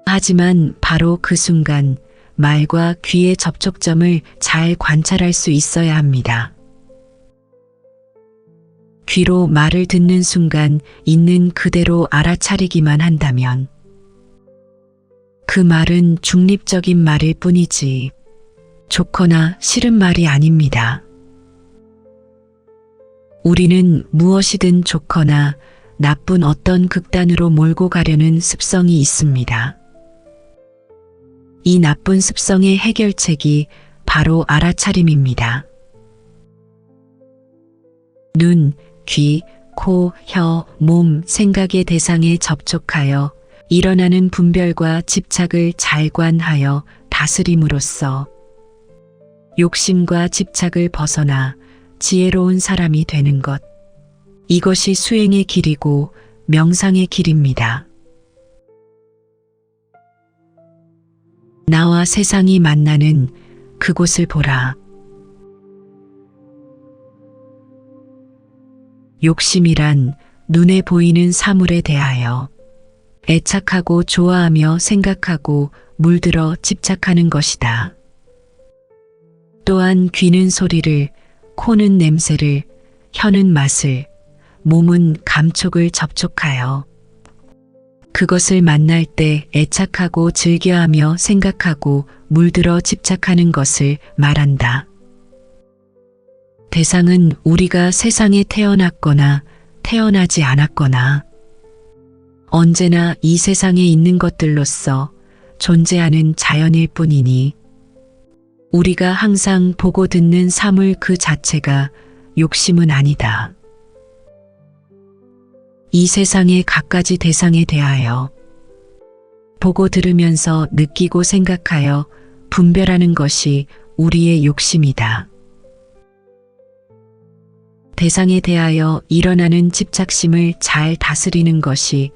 하지만 바로 그 순간 말과 귀의 접촉점을 잘 관찰할 수 있어야 합니다. 귀로 말을 듣는 순간 있는 그대로 알아차리기만 한다면 그 말은 중립적인 말일 뿐이지 좋거나 싫은 말이 아닙니다. 우리는 무엇이든 좋거나 나쁜 어떤 극단으로 몰고 가려는 습성이 있습니다. 이 나쁜 습성의 해결책이 바로 알아차림입니다. 눈, 귀, 코, 혀, 몸, 생각의 대상에 접촉하여 일어나는 분별과 집착을 잘 관하여 다스림으로써 욕심과 집착을 벗어나 지혜로운 사람이 되는 것. 이것이 수행의 길이고 명상의 길입니다. 나와 세상이 만나는 그곳을 보라. 욕심이란 눈에 보이는 사물에 대하여 애착하고 좋아하며 생각하고 물들어 집착하는 것이다. 또한 귀는 소리를, 코는 냄새를, 혀는 맛을, 몸은 감촉을 접촉하여 그것을 만날 때 애착하고 즐겨하며 생각하고 물들어 집착하는 것을 말한다. 대상은 우리가 세상에 태어났거나 태어나지 않았거나 언제나 이 세상에 있는 것들로서 존재하는 자연일 뿐이니 우리가 항상 보고 듣는 사물 그 자체가 욕심은 아니다. 이 세상의 갖가지 대상에 대하여 보고 들으면서 느끼고 생각하여 분별하는 것이 우리의 욕심이다. 대상에 대하여 일어나는 집착심을 잘 다스리는 것이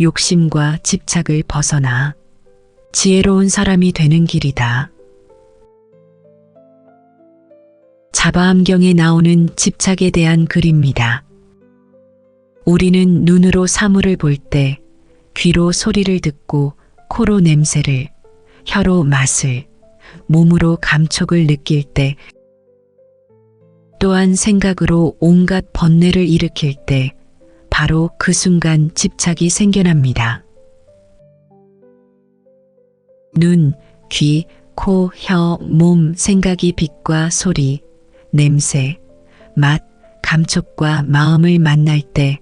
욕심과 집착을 벗어나 지혜로운 사람이 되는 길이다. 자바암경에 나오는 집착에 대한 글입니다. 우리는 눈으로 사물을 볼 때, 귀로 소리를 듣고, 코로 냄새를, 혀로 맛을, 몸으로 감촉을 느낄 때, 또한 생각으로 온갖 번뇌를 일으킬 때 바로 그 순간 집착이 생겨납니다. 눈, 귀, 코, 혀, 몸, 생각이 빛과 소리, 냄새, 맛, 감촉과 마음을 만날 때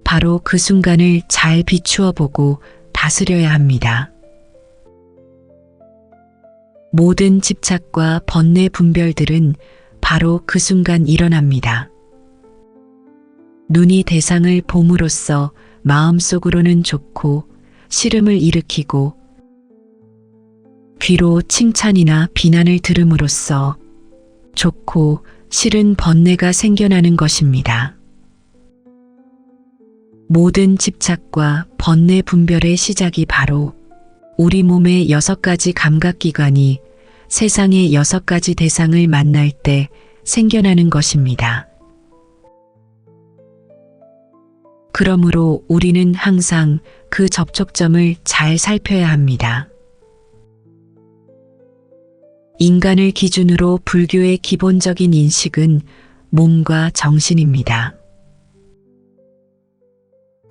바로 그 순간을 잘 비추어 보고 다스려야 합니다. 모든 집착과 번뇌 분별들은 바로 그 순간 일어납니다. 눈이 대상을 봄으로써 마음속으로는 좋고 싫음을 일으키고, 귀로 칭찬이나 비난을 들음으로써 좋고 싫은 번뇌가 생겨나는 것입니다. 모든 집착과 번뇌 분별의 시작이 바로 우리 몸의 6가지 감각기관이 세상의 6가지 대상을 만날 때 생겨나는 것입니다. 그러므로 우리는 항상 그 접촉점을 잘 살펴야 합니다. 인간을 기준으로 불교의 기본적인 인식은 몸과 정신입니다.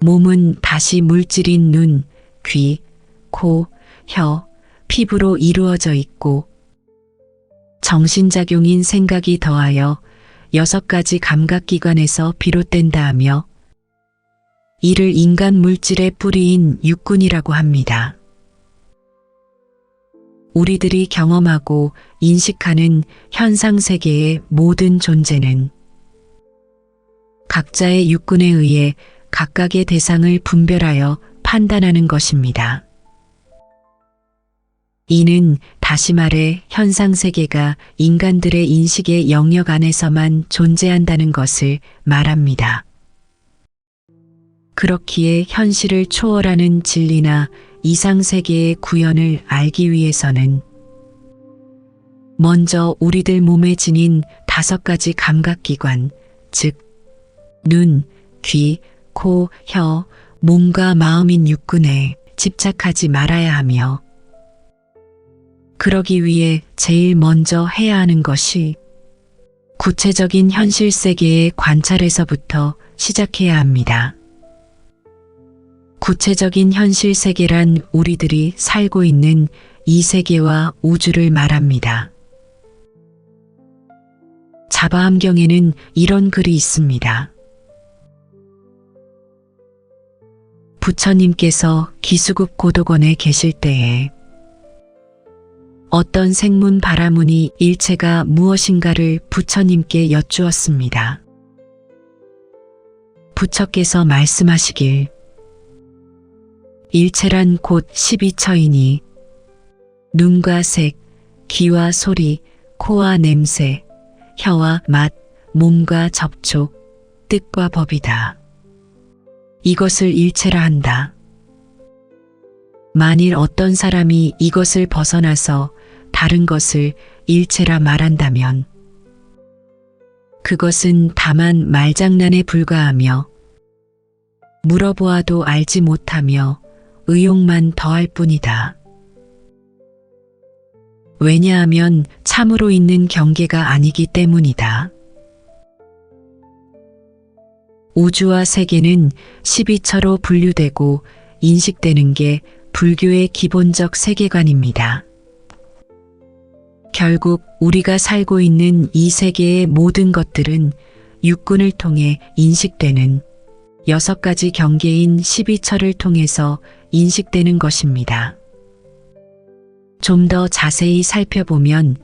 몸은 다시 물질인 눈, 귀, 코, 혀, 피부로 이루어져 있고, 정신작용인 생각이 더하여 6가지 감각기관에서 비롯된다 하며, 이를 인간 물질의 뿌리인 육군이라고 합니다. 우리들이 경험하고 인식하는 현상세계의 모든 존재는 각자의 육군에 의해 각각의 대상을 분별하여 판단하는 것입니다. 이는 다시 말해 현상세계가 인간들의 인식의 영역 안에서만 존재한다는 것을 말합니다. 그렇기에 현실을 초월하는 진리나 이상세계의 구현을 알기 위해서는 먼저 우리들 몸에 지닌 5가지 감각기관, 즉 눈, 귀, 코, 혀, 몸과 마음인 육군에 집착하지 말아야 하며, 그러기 위해 제일 먼저 해야 하는 것이 구체적인 현실 세계의 관찰에서부터 시작해야 합니다. 구체적인 현실 세계란 우리들이 살고 있는 이 세계와 우주를 말합니다. 자바암경에는 이런 글이 있습니다. 부처님께서 기수급 고도건에 계실 때에 어떤 생문 바라문이 일체가 무엇인가를 부처님께 여쭈었습니다. 부처께서 말씀하시길, 일체란 곧 12처이니 눈과 색, 귀와 소리, 코와 냄새, 혀와 맛, 몸과 접촉, 뜻과 법이다. 이것을 일체라 한다. 만일 어떤 사람이 이것을 벗어나서 다른 것을 일체라 말한다면 그것은 다만 말장난에 불과하며 물어보아도 알지 못하며 의욕만 더할 뿐이다. 왜냐하면 참으로 있는 경계가 아니기 때문이다. 우주와 세계는 12처로 분류되고 인식되는 게 불교의 기본적 세계관입니다. 결국 우리가 살고 있는 이 세계의 모든 것들은 육군을 통해 인식되는 6가지 경계인 12처를 통해서 인식되는 것입니다. 좀 더 자세히 살펴보면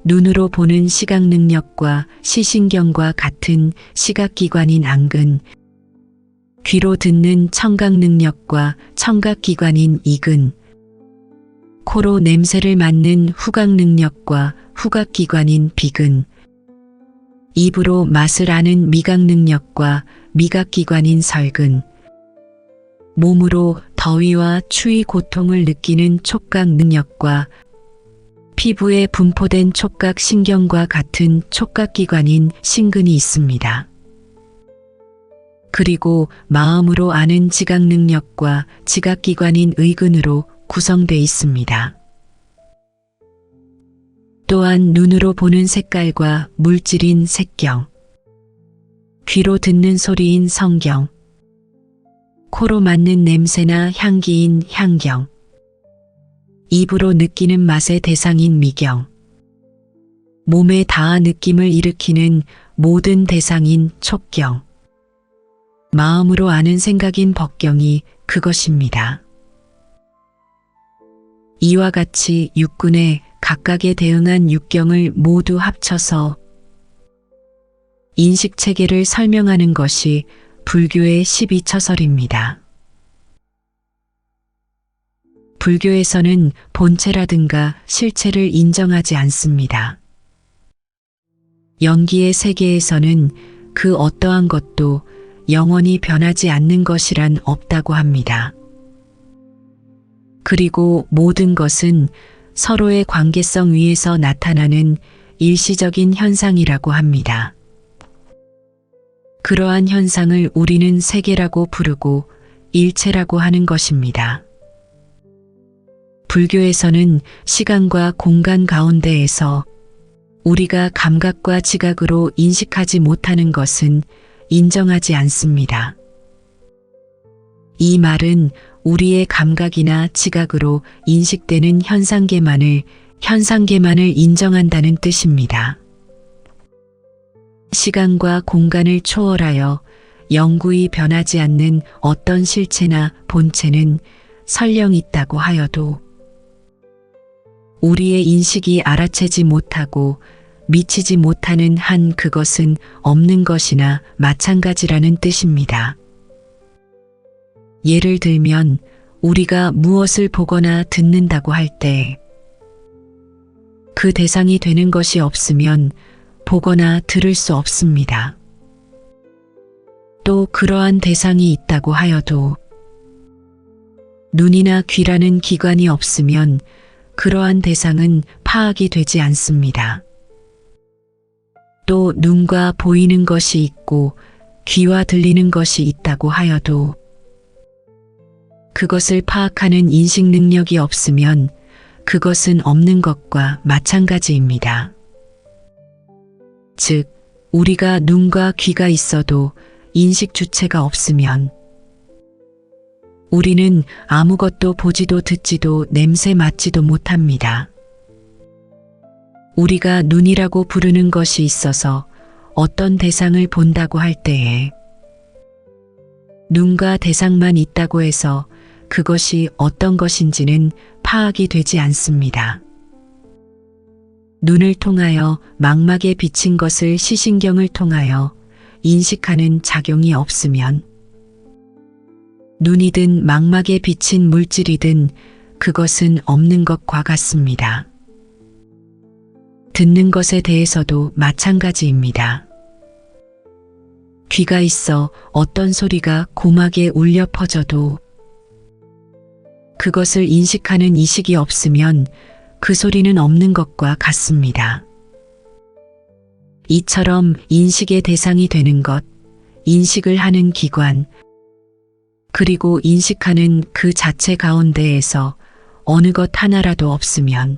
눈으로 보는 시각 능력과 시신경과 같은 시각기관인 안근, 귀로 듣는 청각 능력과 청각기관인 이근, 코로 냄새를 맡는 후각 능력과 후각기관인 비근, 입으로 맛을 아는 미각 능력과 미각기관인 설근, 몸으로 더위와 추위 고통을 느끼는 촉각 능력과 피부에 분포된 촉각 신경과 같은 촉각기관인 신근이 있습니다. 그리고 마음으로 아는 지각 능력과 지각기관인 의근으로 구성되어 있습니다. 또한 눈으로 보는 색깔과 물질인 색경, 귀로 듣는 소리인 성경, 코로 맡는 냄새나 향기인 향경, 입으로 느끼는 맛의 대상인 미경, 몸에 닿아 느낌을 일으키는 모든 대상인 촉경, 마음으로 아는 생각인 법경이 그것입니다. 이와 같이 육군의 각각에 대응한 육경을 모두 합쳐서 인식체계를 설명하는 것이 불교의 12처설입니다. 불교에서는 본체라든가 실체를 인정하지 않습니다. 영기의 세계에서는 그 어떠한 것도 영원히 변하지 않는 것이란 없다고 합니다. 그리고 모든 것은 서로의 관계성 위에서 나타나는 일시적인 현상이라고 합니다. 그러한 현상을 우리는 세계라고 부르고 일체라고 하는 것입니다. 불교에서는 시간과 공간 가운데에서 우리가 감각과 지각으로 인식하지 못하는 것은 인정하지 않습니다. 이 말은 우리의 감각이나 지각으로 인식되는 현상계만을 인정한다는 뜻입니다. 시간과 공간을 초월하여 영구히 변하지 않는 어떤 실체나 본체는 설령 있다고 하여도 우리의 인식이 알아채지 못하고 미치지 못하는 한 그것은 없는 것이나 마찬가지라는 뜻입니다. 예를 들면 우리가 무엇을 보거나 듣는다고 할 때 그 대상이 되는 것이 없으면 보거나 들을 수 없습니다. 또 그러한 대상이 있다고 하여도 눈이나 귀라는 기관이 없으면 그러한 대상은 파악이 되지 않습니다. 또 눈과 보이는 것이 있고 귀와 들리는 것이 있다고 하여도 그것을 파악하는 인식 능력이 없으면 그것은 없는 것과 마찬가지입니다. 즉, 우리가 눈과 귀가 있어도 인식 주체가 없으면 우리는 아무것도 보지도 듣지도 냄새 맡지도 못합니다. 우리가 눈이라고 부르는 것이 있어서 어떤 대상을 본다고 할 때에 눈과 대상만 있다고 해서 그것이 어떤 것인지는 파악이 되지 않습니다. 눈을 통하여 망막에 비친 것을 시신경을 통하여 인식하는 작용이 없으면 눈이든 망막에 비친 물질이든 그것은 없는 것과 같습니다. 듣는 것에 대해서도 마찬가지입니다. 귀가 있어 어떤 소리가 고막에 울려 퍼져도 그것을 인식하는 이식이 없으면 그 소리는 없는 것과 같습니다. 이처럼 인식의 대상이 되는 것, 인식을 하는 기관, 그리고 인식하는 그 자체 가운데에서 어느 것 하나라도 없으면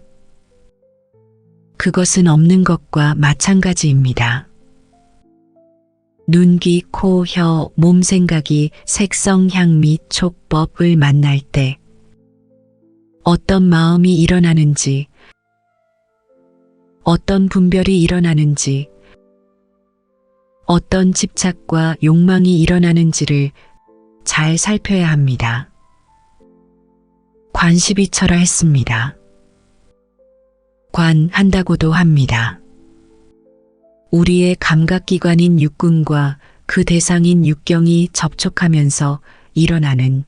그것은 없는 것과 마찬가지입니다. 눈, 귀, 코, 혀, 몸 생각이 색성, 향, 및 촉법을 만날 때 어떤 마음이 일어나는지, 어떤 분별이 일어나는지, 어떤 집착과 욕망이 일어나는지를 잘 살펴야 합니다. 관시비처라 했습니다. 관한다고도 합니다. 우리의 감각기관인 육군과 그 대상인 육경이 접촉하면서 일어나는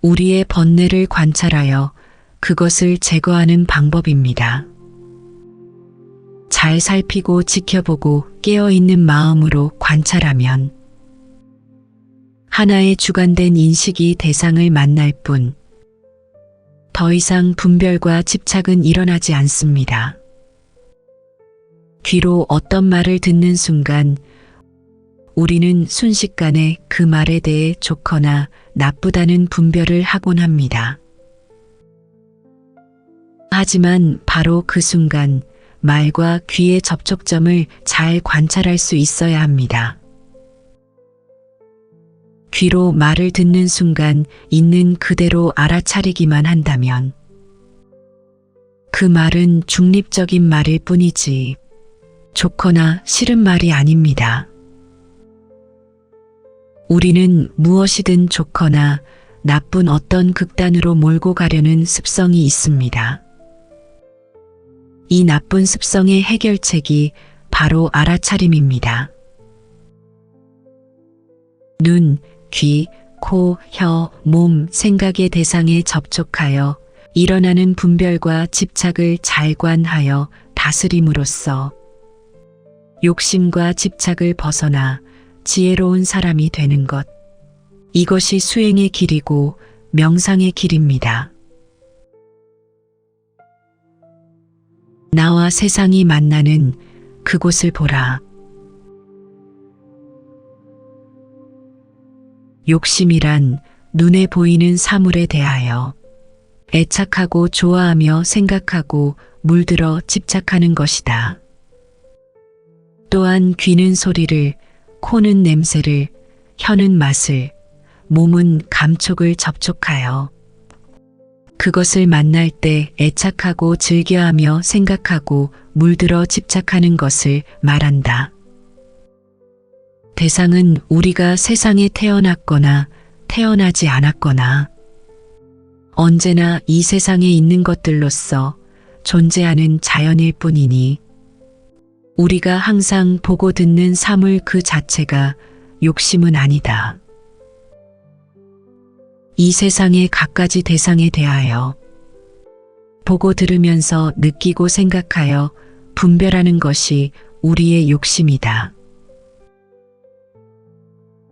우리의 번뇌를 관찰하여 그것을 제거하는 방법입니다. 잘 살피고 지켜보고 깨어있는 마음으로 관찰하면 하나의 주관된 인식이 대상을 만날 뿐 더 이상 분별과 집착은 일어나지 않습니다. 귀로 어떤 말을 듣는 순간 우리는 순식간에 그 말에 대해 좋거나 나쁘다는 분별을 하곤 합니다. 하지만 바로 그 순간 말과 귀의 접촉점을 잘 관찰할 수 있어야 합니다. 귀로 말을 듣는 순간 있는 그대로 알아차리기만 한다면 그 말은 중립적인 말일 뿐이지 좋거나 싫은 말이 아닙니다. 우리는 무엇이든 좋거나 나쁜 어떤 극단으로 몰고 가려는 습성이 있습니다. 이 나쁜 습성의 해결책이 바로 알아차림입니다. 눈, 귀, 코, 혀, 몸, 생각의 대상에 접촉하여 일어나는 분별과 집착을 잘 관하여 다스림으로써 욕심과 집착을 벗어나 지혜로운 사람이 되는 것. 이것이 수행의 길이고 명상의 길입니다. 나와 세상이 만나는 그곳을 보라. 욕심이란 눈에 보이는 사물에 대하여 애착하고 좋아하며 생각하고 물들어 집착하는 것이다. 또한 귀는 소리를, 코는 냄새를, 혀는 맛을, 몸은 감촉을 접촉하여 그것을 만날 때 애착하고 즐겨하며 생각하고 물들어 집착하는 것을 말한다. 대상은 우리가 세상에 태어났거나 태어나지 않았거나 언제나 이 세상에 있는 것들로서 존재하는 자연일 뿐이니 우리가 항상 보고 듣는 사물 그 자체가 욕심은 아니다. 이 세상의 갖가지 대상에 대하여 보고 들으면서 느끼고 생각하여 분별하는 것이 우리의 욕심이다.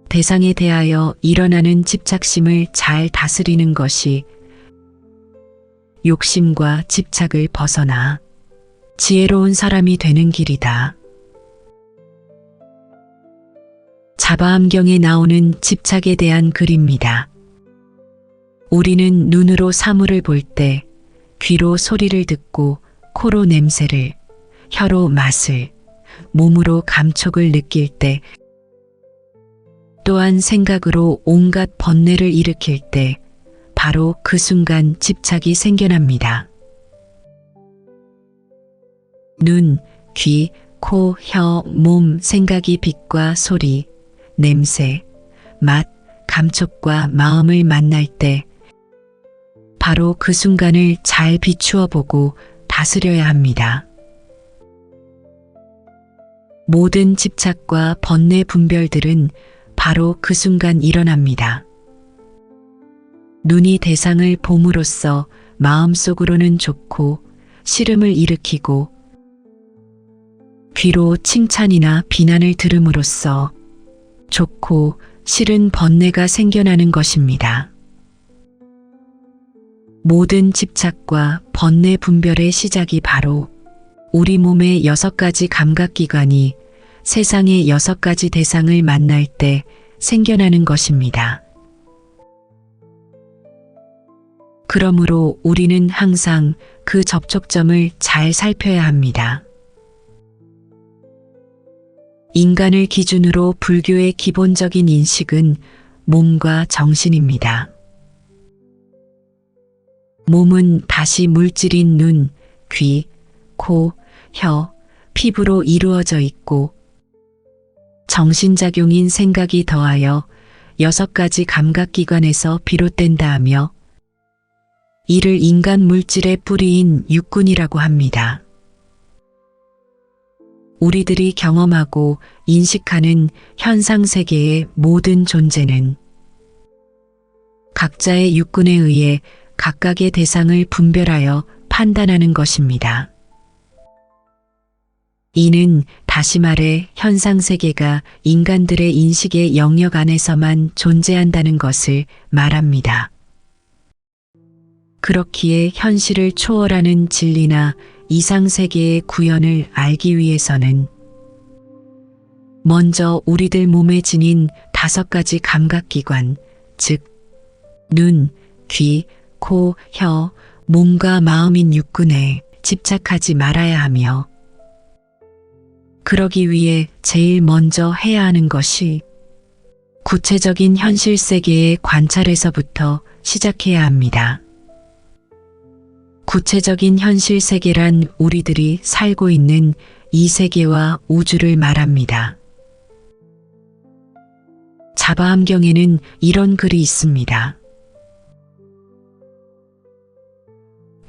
대상에 대하여 일어나는 집착심을 잘 다스리는 것이 욕심과 집착을 벗어나 지혜로운 사람이 되는 길이다. 자바암경에 나오는 집착에 대한 글입니다. 우리는 눈으로 사물을 볼 때, 귀로 소리를 듣고, 코로 냄새를, 혀로 맛을, 몸으로 감촉을 느낄 때, 또한 생각으로 온갖 번뇌를 일으킬 때, 바로 그 순간 집착이 생겨납니다. 눈, 귀, 코, 혀, 몸, 생각이 빛과 소리, 냄새, 맛, 감촉과 마음을 만날 때 바로 그 순간을 잘 비추어 보고 다스려야 합니다. 모든 집착과 번뇌 분별들은 바로 그 순간 일어납니다. 눈이 대상을 봄으로써 마음속으로는 좋고 싫음을 일으키고 귀로 칭찬이나 비난을 들음으로써 좋고 싫은 번뇌가 생겨나는 것입니다. 모든 집착과 번뇌 분별의 시작이 바로 우리 몸의 6가지 감각기관이 세상의 6가지 대상을 만날 때 생겨나는 것입니다. 그러므로 우리는 항상 그 접촉점을 잘 살펴야 합니다. 인간을 기준으로 불교의 기본적인 인식은 몸과 정신입니다. 몸은 다시 물질인 눈, 귀, 코, 혀, 피부로 이루어져 있고 정신작용인 생각이 더하여 6가지 감각기관에서 비롯된다 하며 이를 인간 물질의 뿌리인 육군이라고 합니다. 우리들이 경험하고 인식하는 현상세계의 모든 존재는 각자의 육군에 의해 각각의 대상을 분별하여 판단하는 것입니다. 이는 다시 말해 현상세계가 인간들의 인식의 영역 안에서만 존재한다는 것을 말합니다. 그렇기에 현실을 초월하는 진리나 이상세계의 구현을 알기 위해서는 먼저 우리들 몸에 지닌 5가지 감각기관, 즉 눈, 귀, 코, 혀, 몸과 마음인 육군에 집착하지 말아야 하며 그러기 위해 제일 먼저 해야 하는 것이 구체적인 현실 세계의 관찰에서부터 시작해야 합니다. 구체적인 현실 세계란 우리들이 살고 있는 이 세계와 우주를 말합니다. 자바암경에는 이런 글이 있습니다.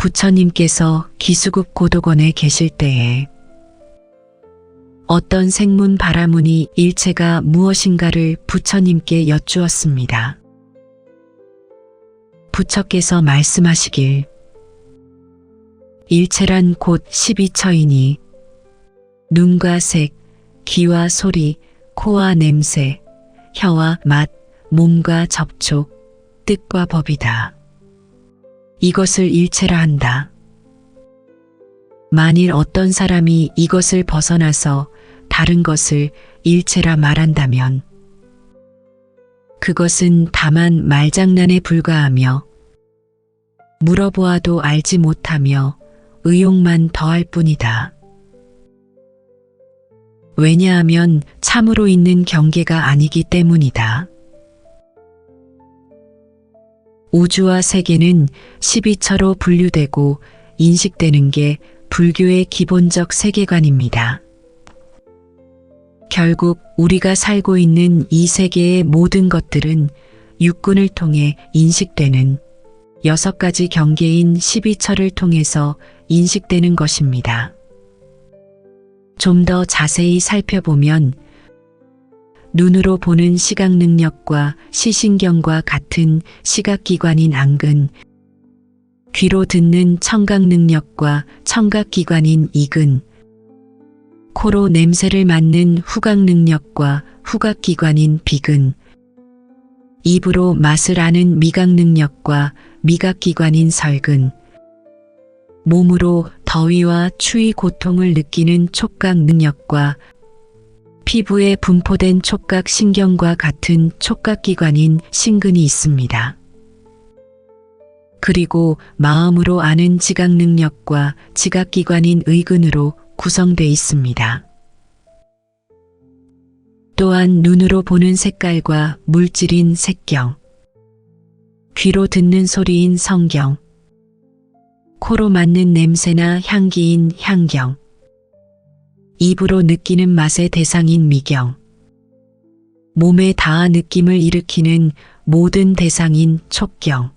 부처님께서 기수급 고도건에 계실 때에 어떤 생문 바라문이 일체가 무엇인가를 부처님께 여쭈었습니다. 부처께서 말씀하시길 일체란 곧 12처이니 눈과 색, 귀와 소리, 코와 냄새, 혀와 맛, 몸과 접촉, 뜻과 법이다. 이것을 일체라 한다. 만일 어떤 사람이 이것을 벗어나서 다른 것을 일체라 말한다면 그것은 다만 말장난에 불과하며 물어보아도 알지 못하며 의욕만 더할 뿐이다. 왜냐하면 참으로 있는 경계가 아니기 때문이다. 우주와 세계는 12처로 분류되고 인식되는 게 불교의 기본적 세계관입니다. 결국 우리가 살고 있는 이 세계의 모든 것들은 육군을 통해 인식되는 6가지 경계인 12처를 통해서 인식되는 것입니다. 좀 더 자세히 살펴보면 눈으로 보는 시각 능력과 시신경과 같은 시각기관인 안근, 귀로 듣는 청각 능력과 청각기관인 이근, 코로 냄새를 맡는 후각 능력과 후각기관인 비근, 입으로 맛을 아는 미각 능력과 미각기관인 설근, 몸으로 더위와 추위 고통을 느끼는 촉각 능력과 피부에 분포된 촉각 신경과 같은 촉각기관인 신근이 있습니다. 그리고 마음으로 아는 지각 능력과 지각기관인 의근으로 구성되어 있습니다. 또한 눈으로 보는 색깔과 물질인 색경, 귀로 듣는 소리인 성경, 코로 맡는 냄새나 향기인 향경, 입으로 느끼는 맛의 대상인 미경, 몸에 닿아 느낌을 일으키는 모든 대상인 촉경,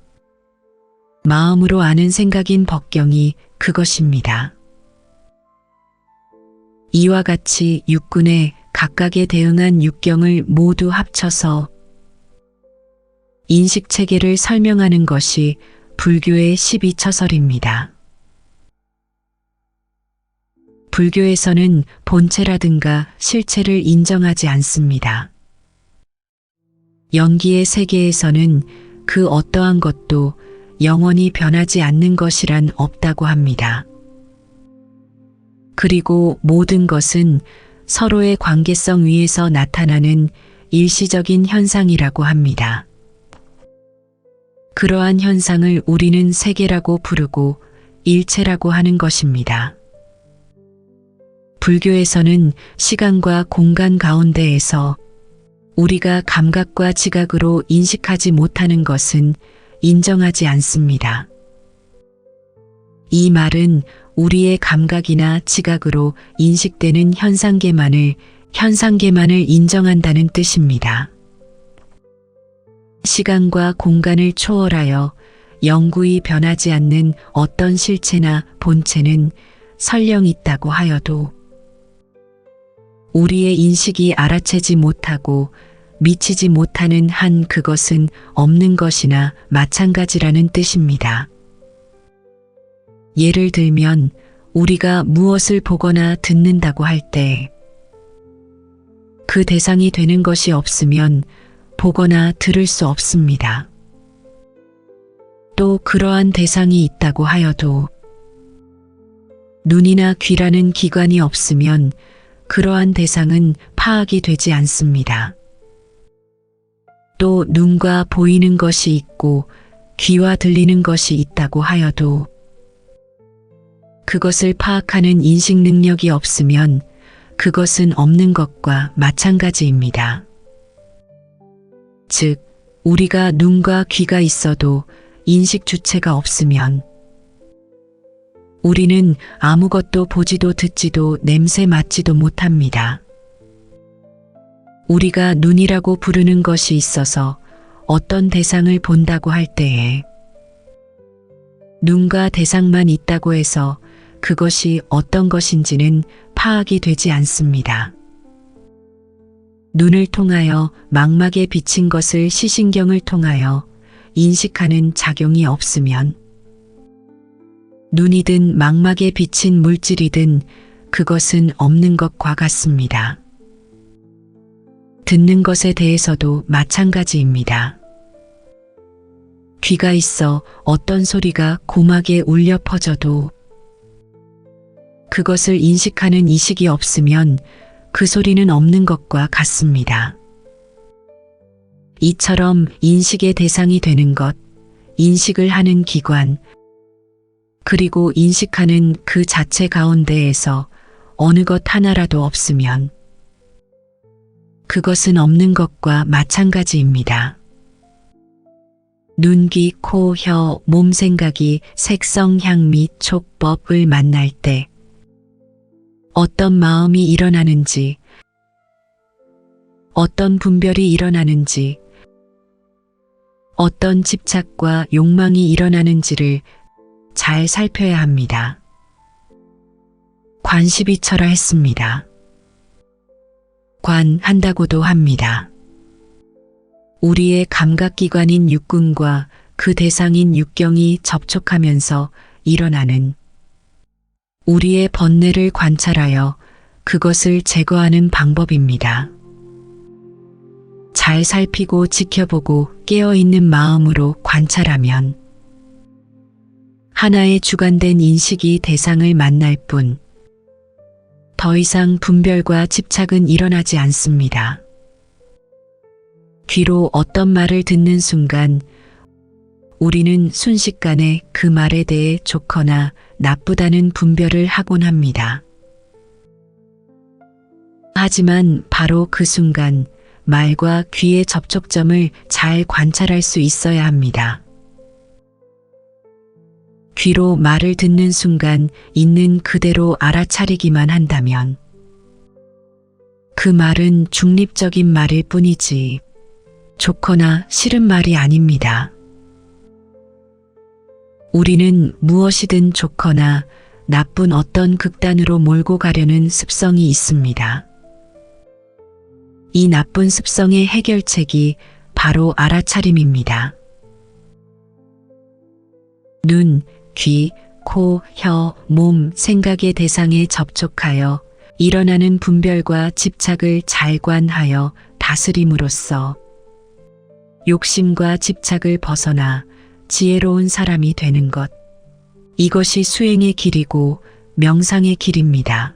마음으로 아는 생각인 법경이 그것입니다. 이와 같이 육군에 각각에 대응한 육경을 모두 합쳐서 인식체계를 설명하는 것이 불교의 12처설입니다. 불교에서는 본체라든가 실체를 인정하지 않습니다. 영기의 세계에서는 그 어떠한 것도 영원히 변하지 않는 것이란 없다고 합니다. 그리고 모든 것은 서로의 관계성 위에서 나타나는 일시적인 현상이라고 합니다. 그러한 현상을 우리는 세계라고 부르고 일체라고 하는 것입니다. 불교에서는 시간과 공간 가운데에서 우리가 감각과 지각으로 인식하지 못하는 것은 인정하지 않습니다. 이 말은 우리의 감각이나 지각으로 인식되는 현상계만을 인정한다는 뜻입니다. 시간과 공간을 초월하여 영구히 변하지 않는 어떤 실체나 본체는 설령 있다고 하여도 우리의 인식이 알아채지 못하고 미치지 못하는 한 그것은 없는 것이나 마찬가지라는 뜻입니다. 예를 들면 우리가 무엇을 보거나 듣는다고 할 때 그 대상이 되는 것이 없으면 보거나 들을 수 없습니다. 또 그러한 대상이 있다고 하여도 눈이나 귀라는 기관이 없으면 그러한 대상은 파악이 되지 않습니다. 또 눈과 보이는 것이 있고 귀와 들리는 것이 있다고 하여도 그것을 파악하는 인식 능력이 없으면 그것은 없는 것과 마찬가지입니다. 즉, 우리가 눈과 귀가 있어도 인식 주체가 없으면 우리는 아무것도 보지도 듣지도 냄새 맡지도 못합니다. 우리가 눈이라고 부르는 것이 있어서 어떤 대상을 본다고 할 때에 눈과 대상만 있다고 해서 그것이 어떤 것인지는 파악이 되지 않습니다. 눈을 통하여 망막에 비친 것을 시신경을 통하여 인식하는 작용이 없으면 눈이든 망막에 비친 물질이든 그것은 없는 것과 같습니다. 듣는 것에 대해서도 마찬가지입니다. 귀가 있어 어떤 소리가 고막에 울려 퍼져도 그것을 인식하는 이식이 없으면 그 소리는 없는 것과 같습니다. 이처럼 인식의 대상이 되는 것, 인식을 하는 기관, 그리고 인식하는 그 자체 가운데에서 어느 것 하나라도 없으면 그것은 없는 것과 마찬가지입니다. 눈, 귀, 코, 혀, 몸 생각이 색성, 향, 및 촉법을 만날 때 어떤 마음이 일어나는지, 어떤 분별이 일어나는지, 어떤 집착과 욕망이 일어나는지를 잘 살펴야 합니다. 관시비처라 했습니다. 관한다고도 합니다. 우리의 감각기관인 육군과 그 대상인 육경이 접촉하면서 일어나는 우리의 번뇌를 관찰하여 그것을 제거하는 방법입니다. 잘 살피고 지켜보고 깨어있는 마음으로 관찰하면 하나의 주관된 인식이 대상을 만날 뿐 더 이상 분별과 집착은 일어나지 않습니다. 귀로 어떤 말을 듣는 순간 우리는 순식간에 그 말에 대해 좋거나 나쁘다는 분별을 하곤 합니다. 하지만 바로 그 순간 말과 귀의 접촉점을 잘 관찰할 수 있어야 합니다. 귀로 말을 듣는 순간 있는 그대로 알아차리기만 한다면 그 말은 중립적인 말일 뿐이지 좋거나 싫은 말이 아닙니다. 우리는 무엇이든 좋거나 나쁜 어떤 극단으로 몰고 가려는 습성이 있습니다. 이 나쁜 습성의 해결책이 바로 알아차림입니다. 눈, 귀, 코, 혀, 몸, 생각의 대상에 접촉하여 일어나는 분별과 집착을 잘 관하여 다스림으로써 욕심과 집착을 벗어나 지혜로운 사람이 되는 것. 이것이 수행의 길이고 명상의 길입니다.